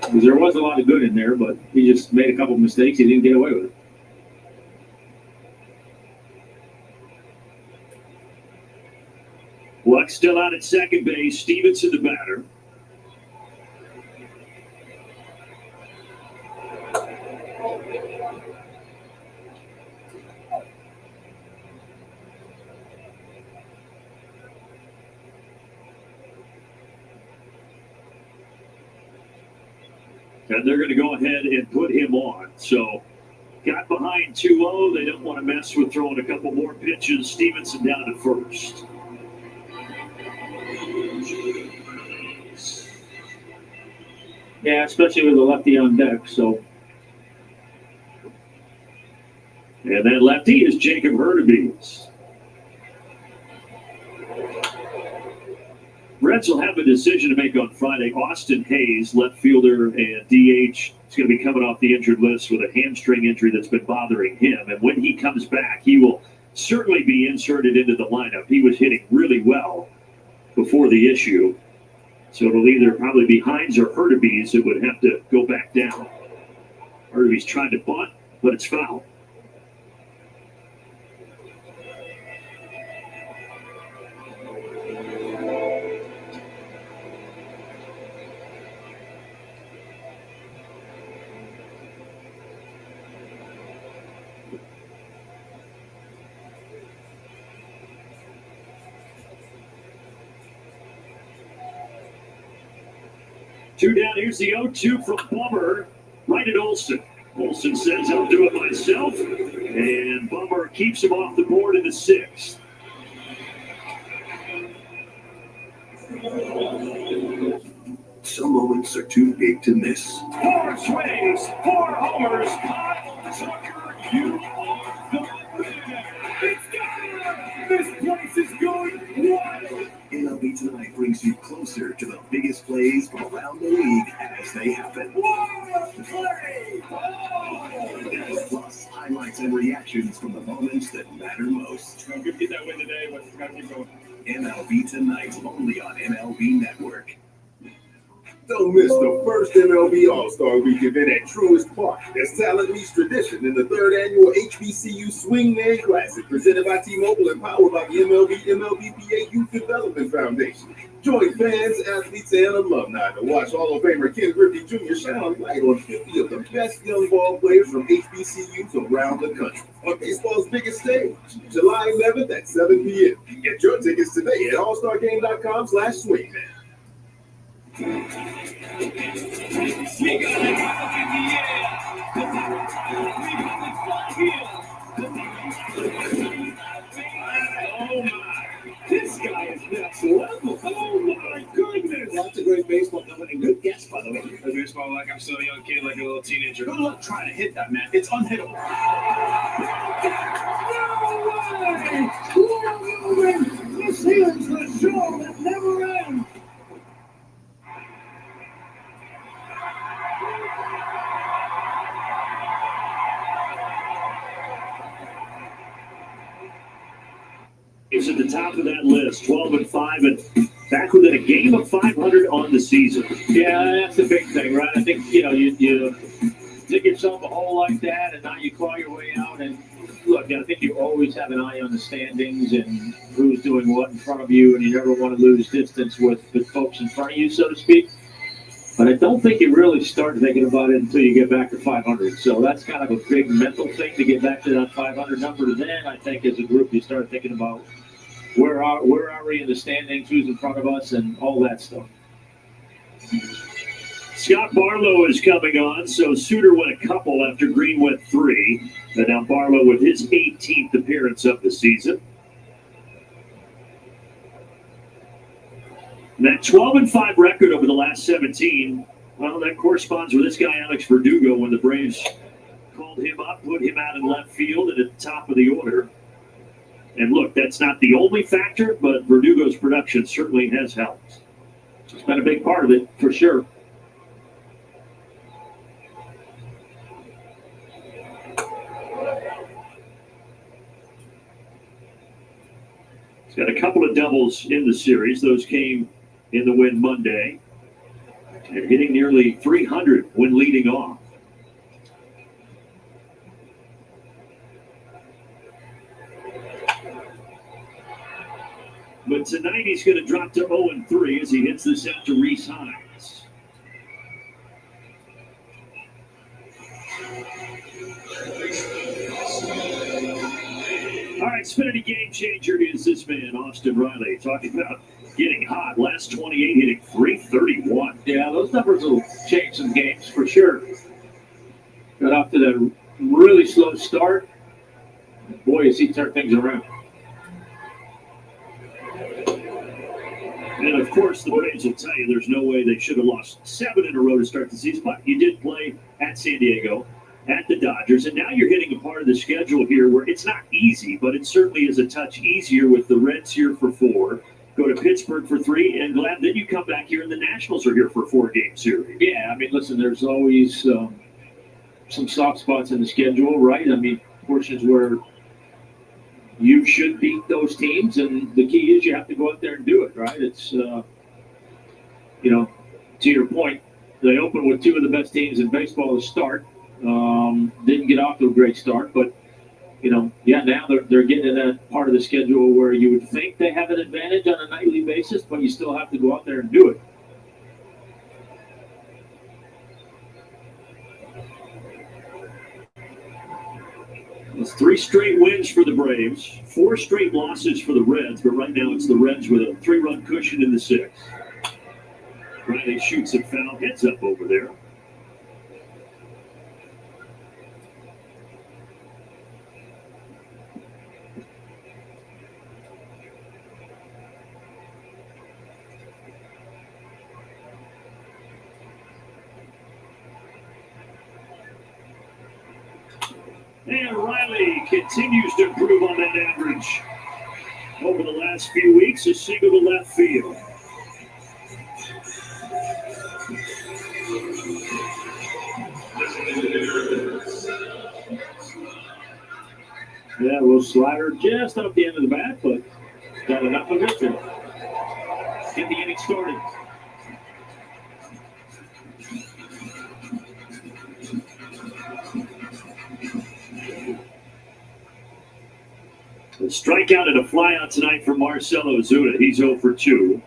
because there was a lot of good in there, but he just made a couple of mistakes. He didn't get away with it. Luck still out at second base. Stevenson the batter. And they're going to go ahead and put him on. So got behind 2-0. They don't want to mess with throwing a couple more pitches. Stevenson down to first. Yeah, especially with a lefty on deck. So, and that lefty is Jacob Hurtubise. Reds will have a decision to make on Friday. Austin Hayes, left fielder and DH, is going to be coming off the injured list with a hamstring injury that's been bothering him. And when he comes back, he will certainly be inserted into the lineup. He was hitting really well before the issue. So it'll either probably be Hines or Hurtubise that would have to go back down. Hurtubise tried to bunt, but it's foul. Two down. Here's the 0-2 from Bummer. Right at Olsen. Olsen says, I'll do it myself. And Bummer keeps him off the board in the 6th. Some moments are too big to miss. 4 swings, 4 homers. Tucker, you are the winner. It's done! This place is going plays from around the league as they happen. Plus, highlights and reactions from the moments that matter most. I'm good to get that win today, but we got to keep going. MLB Tonight, only on MLB Network. Don't miss the first MLB All-Star Week event at Truist Park. As talent meets tradition in the 3rd annual HBCU Swingman Classic, presented by T-Mobile and powered by the MLBPA Youth Development Foundation. Join fans, athletes, and alumni to watch Hall of Famer Ken Griffey Jr. shine a light on 50 of the best young ball players from HBCUs around the country on baseball's biggest stage, July 11th at 7 p.m. Get your tickets today at allstargame.com/swingman. We got it up in the air. Oh my, this guy is next level. Oh my goodness. Lots of great baseball coming and good guess, by the way. The baseball like I'm still a young kid, like a little teenager. Good luck trying to hit that, man. It's unhittable. No way! This here's the show that never ends. Is at the top of that list, 12-5, and back within a game of 500 on the season. Yeah, that's the big thing, right? I think, you dig yourself a hole like that, and now you claw your way out. And look, I think you always have an eye on the standings and who's doing what in front of you, and you never want to lose distance with the folks in front of you, so to speak. But I don't think you really start thinking about it until you get back to 500. So that's kind of a big mental thing to get back to that 500 number. Then I think as a group you start thinking about where are we in the standings, who's in front of us, and all that stuff. Scott Barlow is coming on, so Suter went a couple after Green went 3. And now Barlow with his 18th appearance of the season. And that 12-5 record over the last 17, well, that corresponds with this guy, Alex Verdugo, when the Braves called him up, put him out in left field and at the top of the order. And look, that's not the only factor, but Verdugo's production certainly has helped. It's been a big part of it, for sure. He's got a couple of doubles in the series. Those came in the win Monday. And hitting nearly 300 when leading off. But tonight he's going to drop to 0-3 as he hits this out to Reese Hines. All right, Xfinity game changer is this man, Austin Riley, talking about getting hot. Last 28, hitting 331. Yeah, those numbers will change some games for sure. Got off to that really slow start. Boy, has he turned things around. And of course, the Braves will tell you there's no way they should have lost 7 in a row to start the season. But you did play at San Diego, at the Dodgers, and now you're hitting a part of the schedule here where it's not easy, but it certainly is a touch easier with the Reds here for 4. Go to Pittsburgh for 3, and glad then you come back here and the Nationals are here for a 4-game series. Yeah, I mean, listen, there's always some soft spots in the schedule, right? I mean, portions where you should beat those teams, and the key is you have to go out there and do it, right? It's, to your point, they opened with 2 of the best teams in baseball to start. Didn't get off to a great start, but, now they're getting to that part of the schedule where you would think they have an advantage on a nightly basis, but you still have to go out there and do it. It's 3 straight wins for the Braves, 4 straight losses for the Reds, but right now it's the Reds with a 3-run cushion in the 6th. Riley shoots it foul, heads up over there. And Riley continues to improve on that average. Over the last few weeks, a single to left field. Low slider just off the end of the bat, but got enough of it to get the inning started. A strikeout and a flyout tonight for Marcelo Zuna. He's 0 for 2.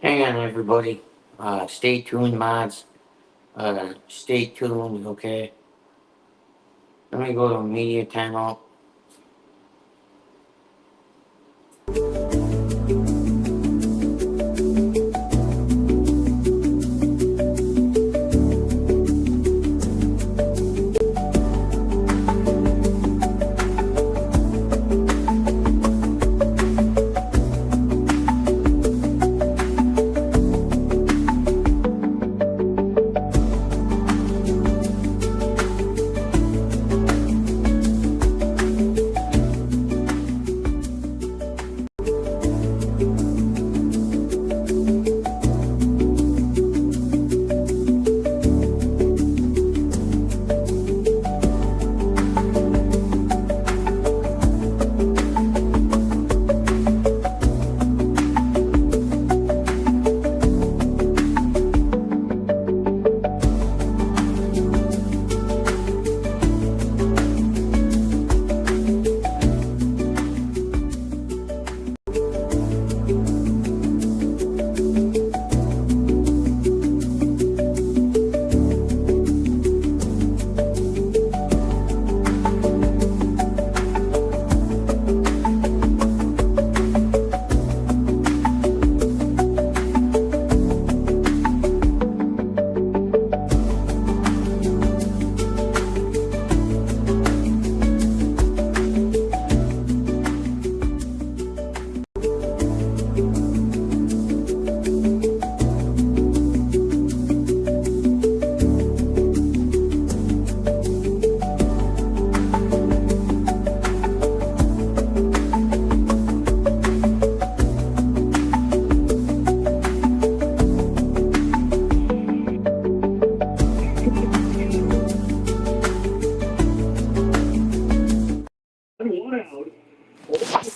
Hang on, everybody. Stay tuned, mods. Stay tuned, okay? Let me go to media timeout.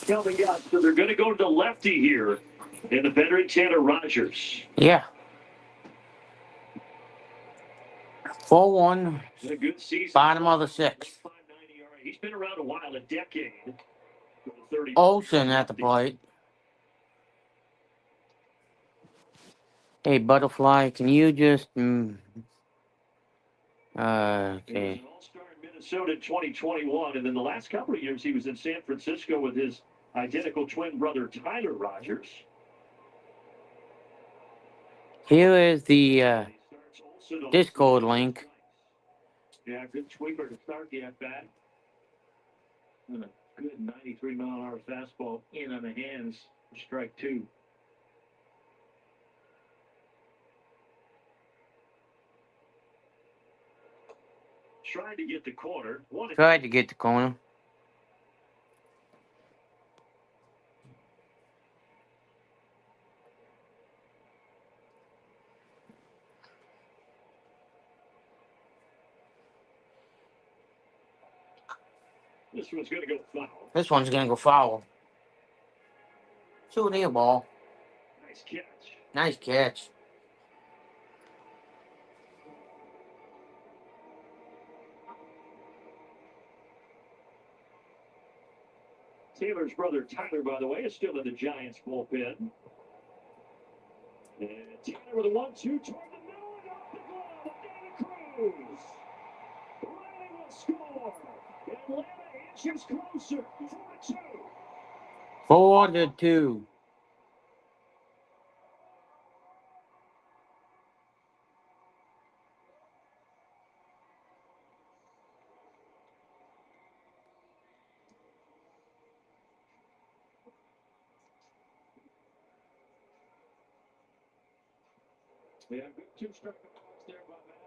Coming up, so they're going to go to the lefty here in the veteran Tanner Rogers. Yeah. 4-1. It's a good season. Bottom of the sixth. He's been around a while, a decade. Olsen at the plate. Hey, Butterfly, can you just Okay. He was an all-star in Minnesota in 2021, and then the last couple of years he was in San Francisco with his identical twin brother Tyler Rogers. Here is the Discord link. Yeah, good sweeper to start the at-bat. And a good 93-mile-an-hour fastball in on the hands. Strike two. Tried to get the corner. Tried to get the corner. This one's going to go foul. This one's going to go foul. Shoot there, ball. Nice catch. Nice catch. Taylor's brother Tyler, by the way, is still in the Giants bullpen. And Taylor with a 1-2 toward the middle and off the glove of Danny Cruz. Riley will score. Atlanta inches closer. 4-2. 4-2. Yeah, good two-strike box there by Matt.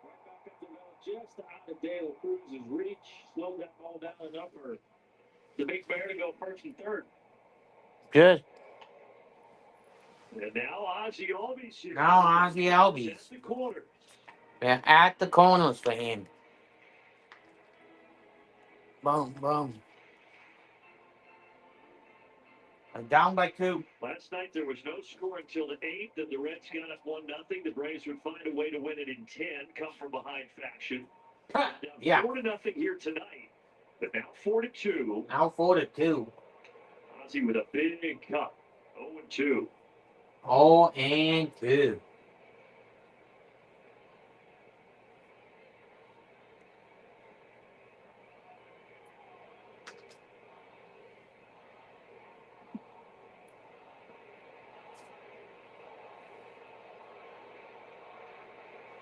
Right back up the middle, just out of De La Cruz's reach. Slowed that ball down enough for the big bear to go first and third. Good. And now Ozzie Albies. Now Ozzie Albies. At the corner. They're at the corners for him. Boom, boom. They're down by 2. Last night there was no score until the 8th, and the Reds got up 1-0. The Braves would find a way to win it in 10, come from behind fashion. Yeah. 4-0 here tonight, but now 4-2. Now 4-2. Ozzie with a big cut. 0-2. 0-2.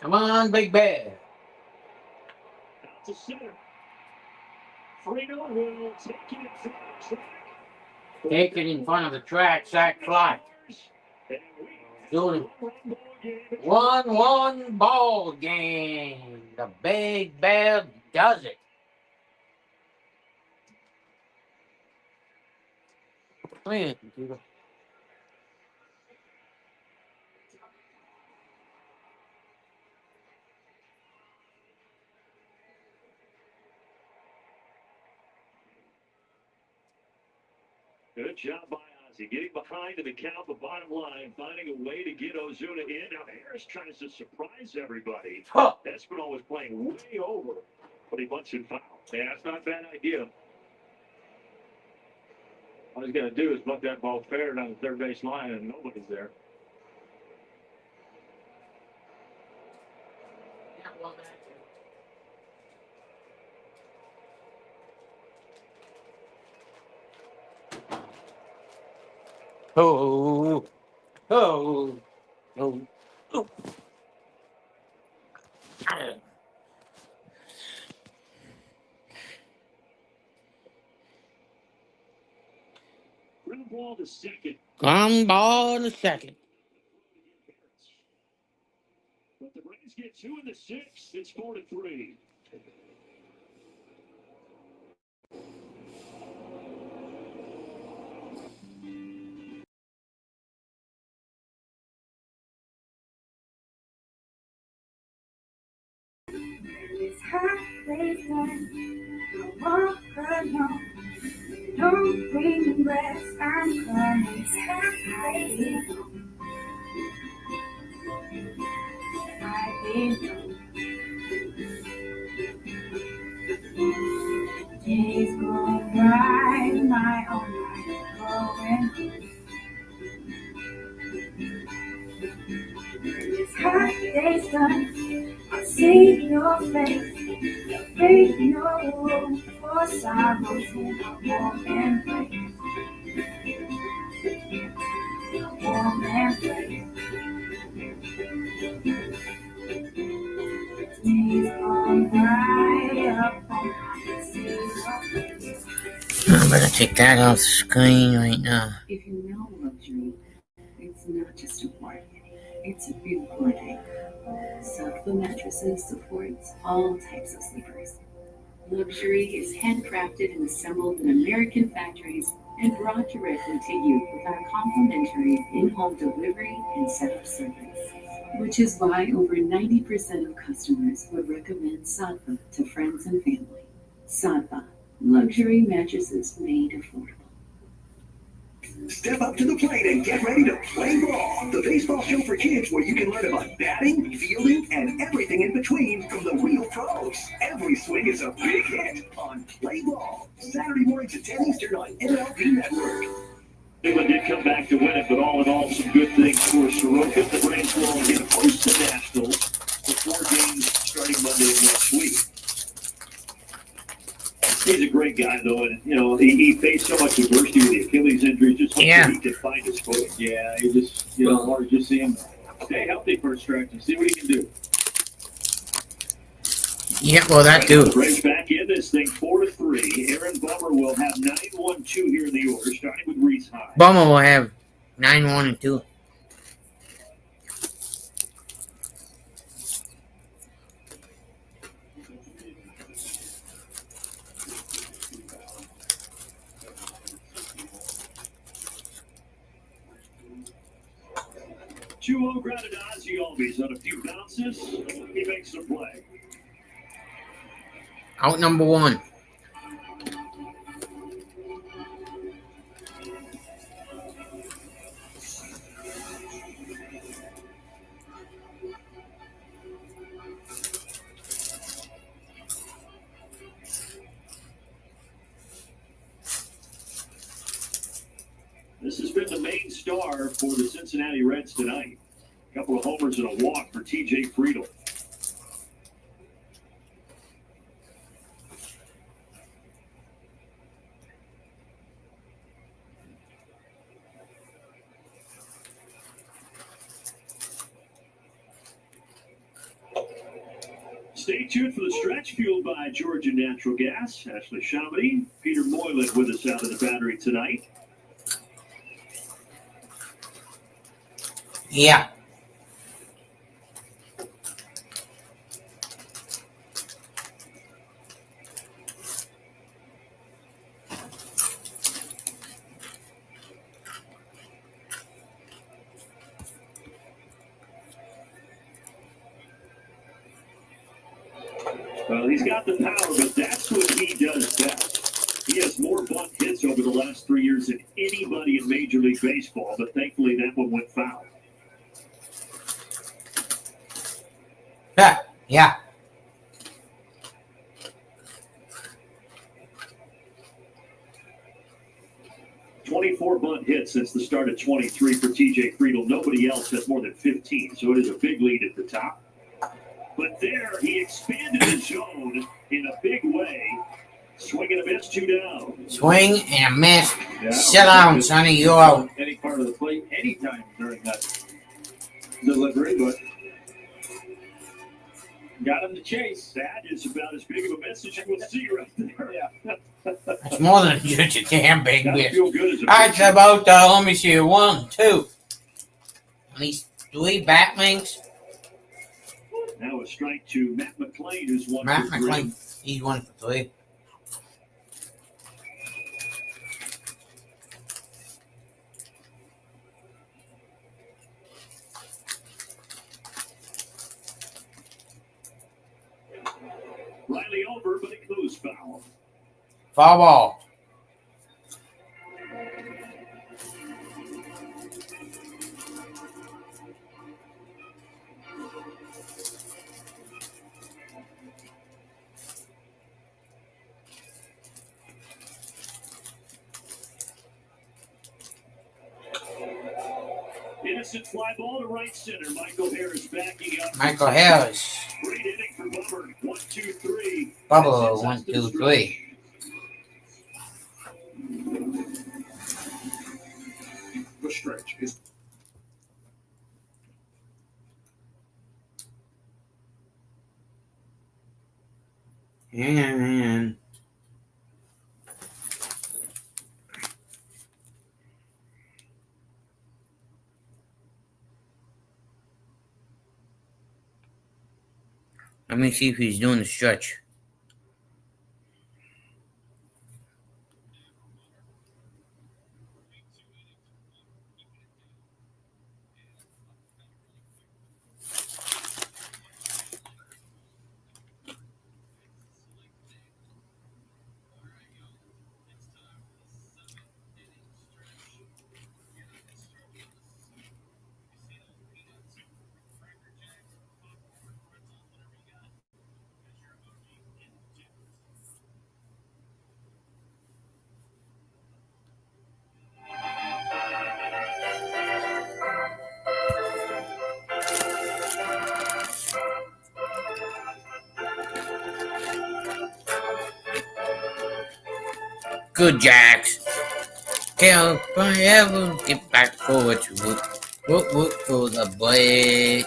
Come on, Big Bear. Out to center. Fredo will take it in front of the track. Take it in front of the track, sack fly. Doing 1-1 ball game. The Big Bear does it. Come here, computer. Good job by Ozzie. Getting behind in the count, but bottom line, finding a way to get Ozuna in. Now Harris tries to surprise everybody. Huh. Espinal was playing way over, but he bunts and foul. Yeah, that's not a bad idea. All he's got to do is bunt that ball fair down the third base line, and nobody's there. Oh, oh, oh, oh. Ground ball to second. Ground ball to second. But the Braves get 2 in the 6th. It's 4-3. It's halfway done. I walk alone. Don't bring rest. I'm coming. It's halfway done. I've been days go by, my own life going. It's halfway done. see your face. There ain't no room for sorrows in a warm embrace. A warm embrace. Days gone by up and I can see your face. I'm gonna take that off the screen right now. If you know luxury, it's not just a part, it's a important. Sattva Mattresses supports all types of sleepers. Luxury is handcrafted and assembled in American factories and brought directly to you with our complimentary in-home delivery and setup service, which is why over 90% of customers would recommend Sattva to friends and family. Sattva, luxury mattresses made affordable. Step up to the plate and get ready to play ball. The baseball show for kids where you can learn about batting, fielding, and everything in between from the real pros. Every swing is a big hit on Play Ball. Saturday mornings at 10 Eastern on MLB Network. England did come back to win it, but all in all, some good things for Soroka. The Braves will again host the Nationals for 4 games starting Monday of next week. He's a great guy, though, and he faced so much adversity with the Achilles injury. Just hope that he can find his footing. Yeah, he just hard to just see him stay healthy for a stretch and see what he can do. Yeah, well, that too. Braves back in this thing 4-3. Aaron Bummer will have 9-1-2 here in the order, starting with Reese High. Bummer will have 9-1-2. Chuo grounded Ozzy Albies on a few bounces. He makes the play. Out number 1. This has been the main star for the Cincinnati Reds tonight. A couple of homers and a walk for TJ Friedel. Stay tuned for the stretch fueled by Georgia Natural Gas. Ashley Shamedy, Peter Moylan with us out of the Battery tonight. Yeah. Well, he's got the power, but that's what he does best. He has more bunt hits over the last 3 years than anybody in Major League Baseball, but thankfully that one went foul. Yeah. 24 bunt hits since the start of 23 for TJ Friedel. Nobody else has more than 15, so it is a big lead at the top. But there, he expanded the zone in a big way. Swing and a miss, 2 down. Swing and a miss. Sit down, Sonny. You're out. Any part of the plate, anytime during that delivery, but got him to chase. That is about as big of a message you will see right there. Yeah. It's more than just a damn big Gotta miss. feel good as a That's about, let me see, 1, 2. At least 3 bat links. Now a strike to Matt McClain, who's 1 Matt for 3. McClain, he's 1 for 3. Riley over, but it goes foul. Foul ball. Innocent fly ball to right center. Michael Harris backing up. Michael Harris. Great inning 2-3. Bubble, 1, 2, 3. The stretch is And let me see if he's doing the stretch. Good Jacks. Can't if I ever get back for what you would. Whoop for the break.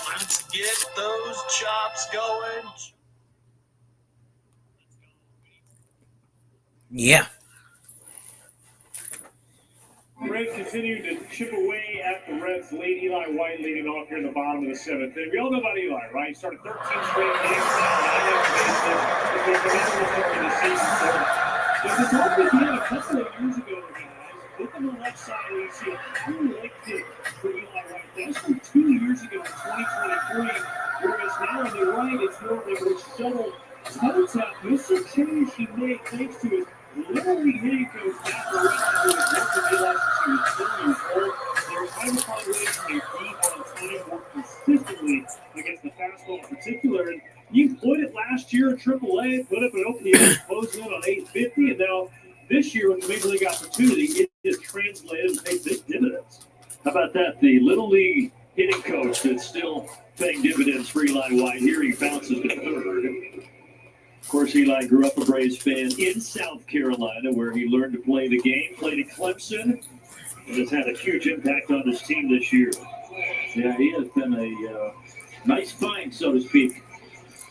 Let's get those chops going. Yeah. Reds continuing to chip away at the Reds lead. Eli White leading off here in the bottom of the seventh inning. We all know about Eli, right? He started 13 straight games now, 9 extra bases. The season. So, if the Dolphins had a couple of years ago, guys, look on the left side where you see a true leg kick for Eli White. That's from 2 years ago in 2023. Whereas now on the right, it's more of a subtle toe tap. This is a change he made thanks to his literally hitting coach Matt Moran, who has worked with Eli since he was 10 years old. They're trying to find ways to make deep on time more consistently against the fastball in particular. And you put it last year in AAA, put up an opening, closing in on 850, and now this year with the Major League opportunity, it is translated and paid big dividends. How about that? The Little League hitting coach that's still paying dividends for Eli White. Here he bounces to third. Of course, Eli grew up a Braves fan in South Carolina, where he learned to play the game, played at Clemson, and has had a huge impact on his team this year. Yeah, he has been a nice find, so to speak.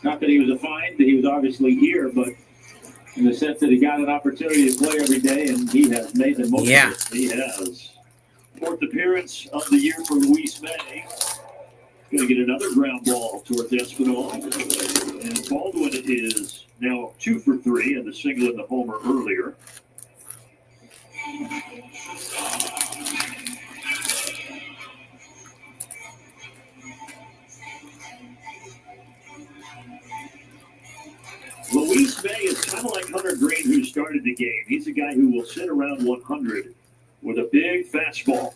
Not that he was a find, that he was obviously here, but in the sense that he got an opportunity to play every day, and he has made the most of it. He has. Fourth appearance of the year for Luis May. Going to get another ground ball towards Espinal. And Baldwin is now 2 for 3, and the single and the homer earlier. Luis May is kind of like Hunter Green, who started the game. He's a guy who will sit around 100 with a big fastball.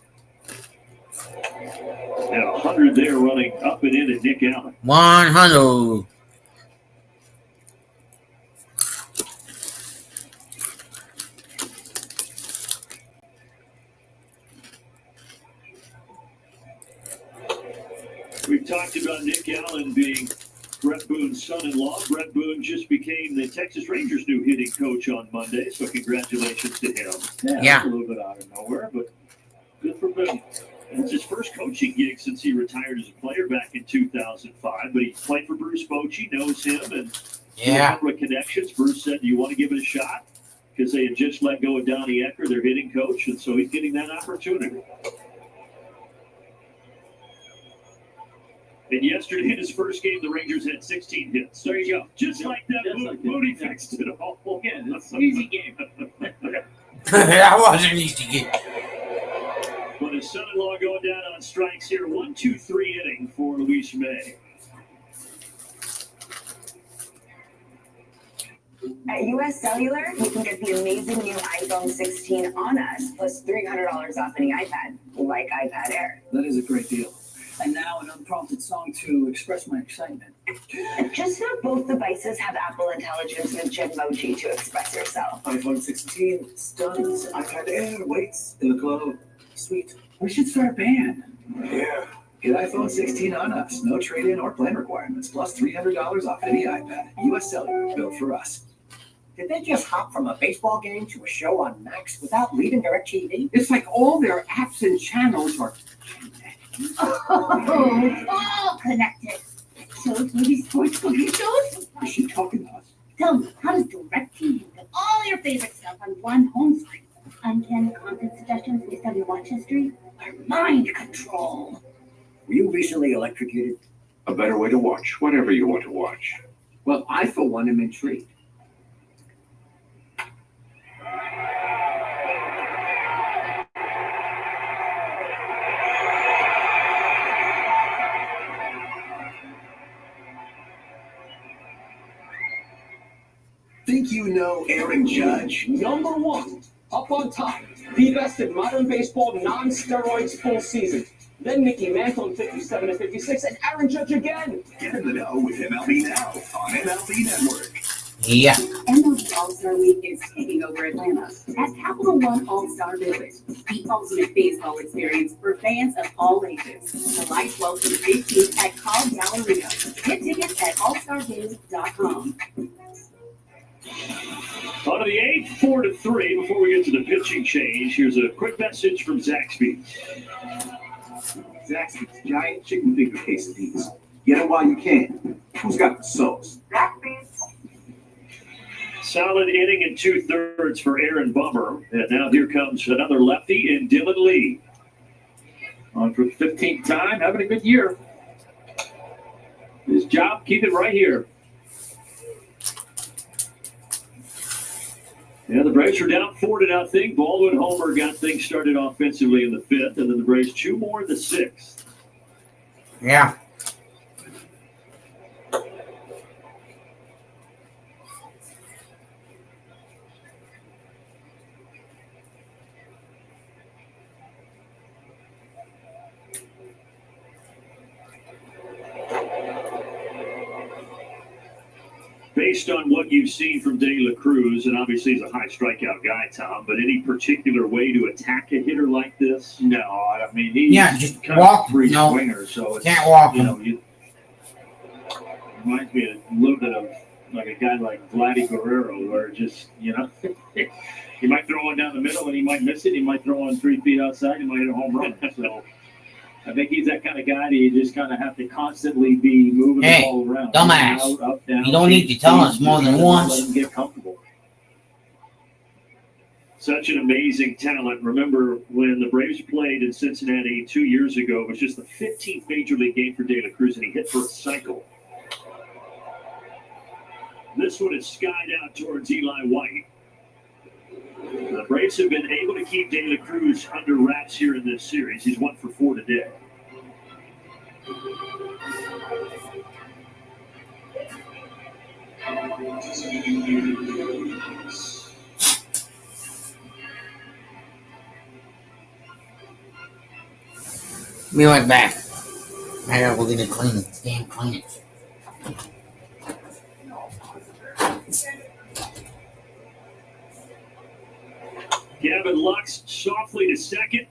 And 100 there running up and in at Nick Allen. 100. We've talked about Nick Allen being Brett Boone's son-in-law. Brett Boone just became the Texas Rangers' new hitting coach on Monday, so congratulations to him. Yeah. That's a little bit out of nowhere, but good for Boone. It's his first coaching gig since he retired as a player back in 2005, but he played for Bruce Bochy, knows him, and a number of connections. Bruce said, do you want to give it a shot? Because they had just let go of Donnie Ecker, their hitting coach, and so he's getting that opportunity. And yesterday, in his first game, the Rangers had 16 hits. There you go. Just like that, Moody fixed it all. Yeah, it's an easy game. That was an easy game. But his son-in-law going down on strikes here. 1-2-3 inning for Luis May. At US Cellular, you can get the amazing new iPhone 16 on us, plus $300 off any iPad, like iPad Air. That is a great deal. And now an unprompted song to express my excitement. Just know both devices have Apple Intelligence and Genmoji to express yourself. iPhone 16 stuns. iPad Air waits in the cloud. Sweet. We should start a band. Yeah. Get iPhone 16 on us. No trade-in or plan requirements. Plus $300 off any iPad. US Cellular, built for us. Did they just hop from a baseball game to a show on Max without leaving DirecTV? It's like all their apps and channels are. Oh, all connected. Shows, movies, sports, cooking shows. Is she talking to us? Tell me, how does DirecTV get all your favorite stuff on one home screen? Uncanny content suggestions based on your watch history? Or mind control? Were you recently electrocuted? A better way to watch whatever you want to watch. Well, I, for one, am intrigued. Think you know Aaron Judge? Number one, up on top, the best in modern baseball, non-steroids full season. Then Mickey Mantle in 57 and 56, and Aaron Judge again. Get in the know with MLB Now on MLB Network. Yeah. MLB All-Star Week is taking over Atlanta at Capital One All-Star Village, the ultimate baseball experience for fans of all ages. July 12th to the 15th at Cobb Galleria. Get tickets at allstargames.com. On to the eighth, 4-3. Before we get to the pitching change, here's a quick message from Zaxby's. Zaxby's giant chicken finger quesadillas. Get them while you can. Who's got the sauce? Solid inning in 2/3 for Aaron Bummer. And now here comes another lefty in Dylan Lee. On for the 15th time, having a good year. His job, keep it right here. Yeah, the Braves are down 4-0. Baldwin Homer got things started offensively in the 5th, and then the Braves 2 more in the 6th. Yeah. Based on what you've seen from De La Cruz, and obviously he's a high strikeout guy, Tom, but any particular way to attack a hitter like this? No, I mean, he's just kind walk. of a free No, swinger, so it's, can't walk you him. know, reminds me a little bit of like a guy like Vladdy Guerrero, where just, you know, he might throw one down the middle and he might miss it. He might throw one 3 feet outside. He might hit a home run. So I think he's that kind of guy that you just kind of have to constantly be moving the ball around. Dumbass. Out, up, down, You don't need to tell us more than once. Let him get comfortable. Such an amazing talent. Remember when the Braves played in Cincinnati 2 years ago, it was just the 15th Major League game for De La Cruz, and he hit for a cycle. This one is skied out towards Eli White. The Braves have been able to keep De La Cruz under wraps here in this series. He's 1 for 4 today. Be right back. I gotta go get it clean. Damn clean it. Gavin Lux softly to second.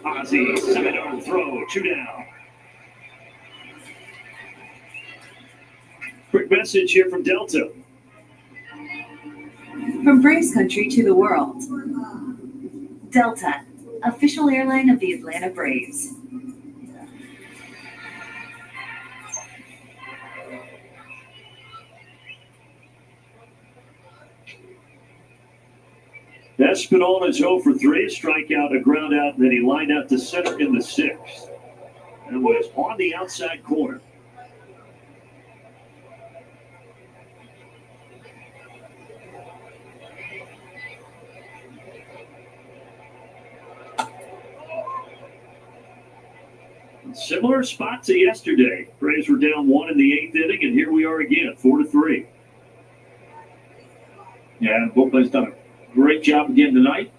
Ozzie, sidearm throw, 2 down. Quick message here from Delta. From Braves country to the world. Delta, official airline of the Atlanta Braves. Espinal is 0 for 3, a strikeout, a ground out, and then he lined out to center in the 6th. And was on the outside corner. Similar spot to yesterday. Braves were down 1 in the 8th inning, and here we are again, 4-3. Yeah, bullpen's done a great job again tonight.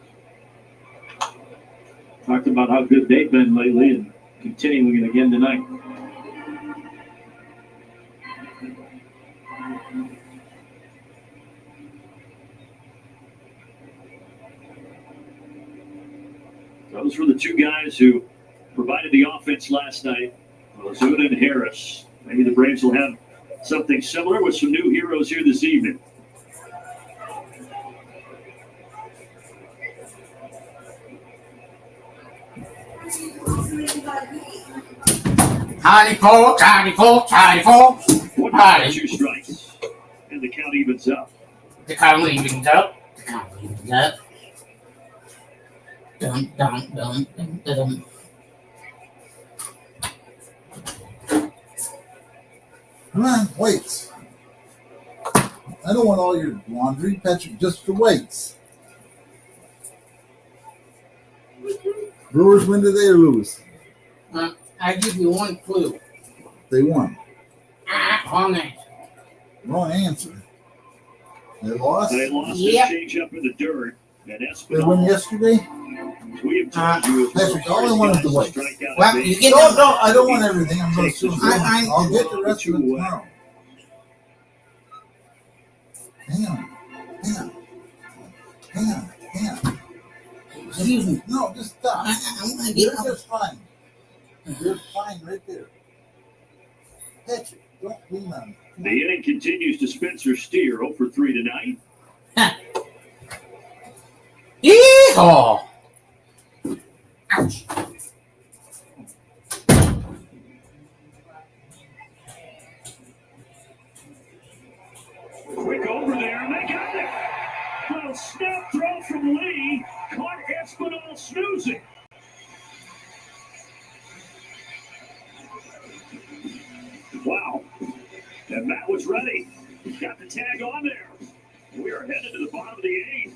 Talked about how good they've been lately, and continuing it again tonight. Those were the two guys who provided the offense last night, Ozuna and Harris. Maybe the Braves will have something similar with some new heroes here this evening. Howdy, folks, howdy, folks, howdy, folks. Howdy. 2 strikes, and the count evens up. The count evens up. The count evens up. Dum, dum, dum, dum, dum. Come on, weights. I don't want all your laundry, Patrick, just the weights. Brewers win today or lose? I give you one clue. They won. Wrong answer. Wrong answer. They lost? They lost Yep. their change up in the dirt. And They won yesterday? we have told you, Patrick, all I want is the weights. Well, you get No, I don't want everything. I'm going to assume I'll get the rest of it tomorrow. Hang on. Excuse me. No, just stop. I'm gonna You're get just fine. You're fine right there. Patrick, don't lean on me. the inning continues to Spencer Steer, 0 for 3 tonight. Yeehaw! Ouch. Quick over there, and they got it. Well, snap throw from Lee. Caught Espinal snoozing. Wow. And Matt was ready. Got the tag on there. We are headed to the bottom of the 8th.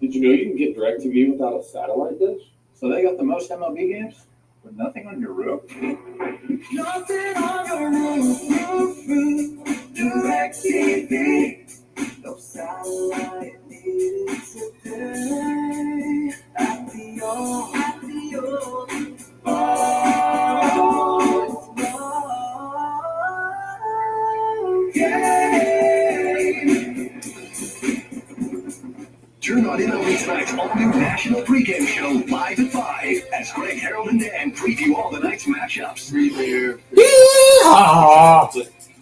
Did you know you can get DirecTV without a satellite dish? So they got the most MLB games with nothing on your roof? Nothing on your roof, DirecTV. No satellite needed today. At the old, Turn on MLB tonight's all-new national pregame show live at 5 as Greg, Harold, and Dan preview all the night's matchups. Yeehaw!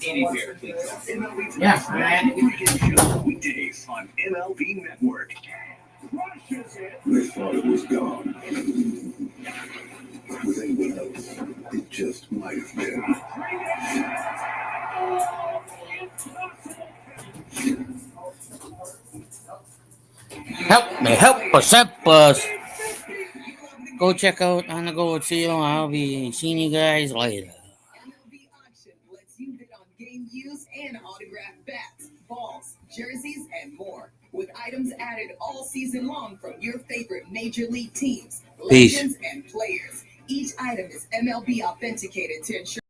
MLB Yeah, tonight's man. national pregame show weekdays on MLB Network. They thought it was gone. With anyone else, it just might have been. Help us. Go check out On the Go with CeeLo. I'll be seeing you guys later. MLB Auction lets you bid on game use and autographed bats, balls, jerseys, and more. With items added all season long from your favorite major league teams, Peace. legends, and players. Each item is MLB authenticated to ensure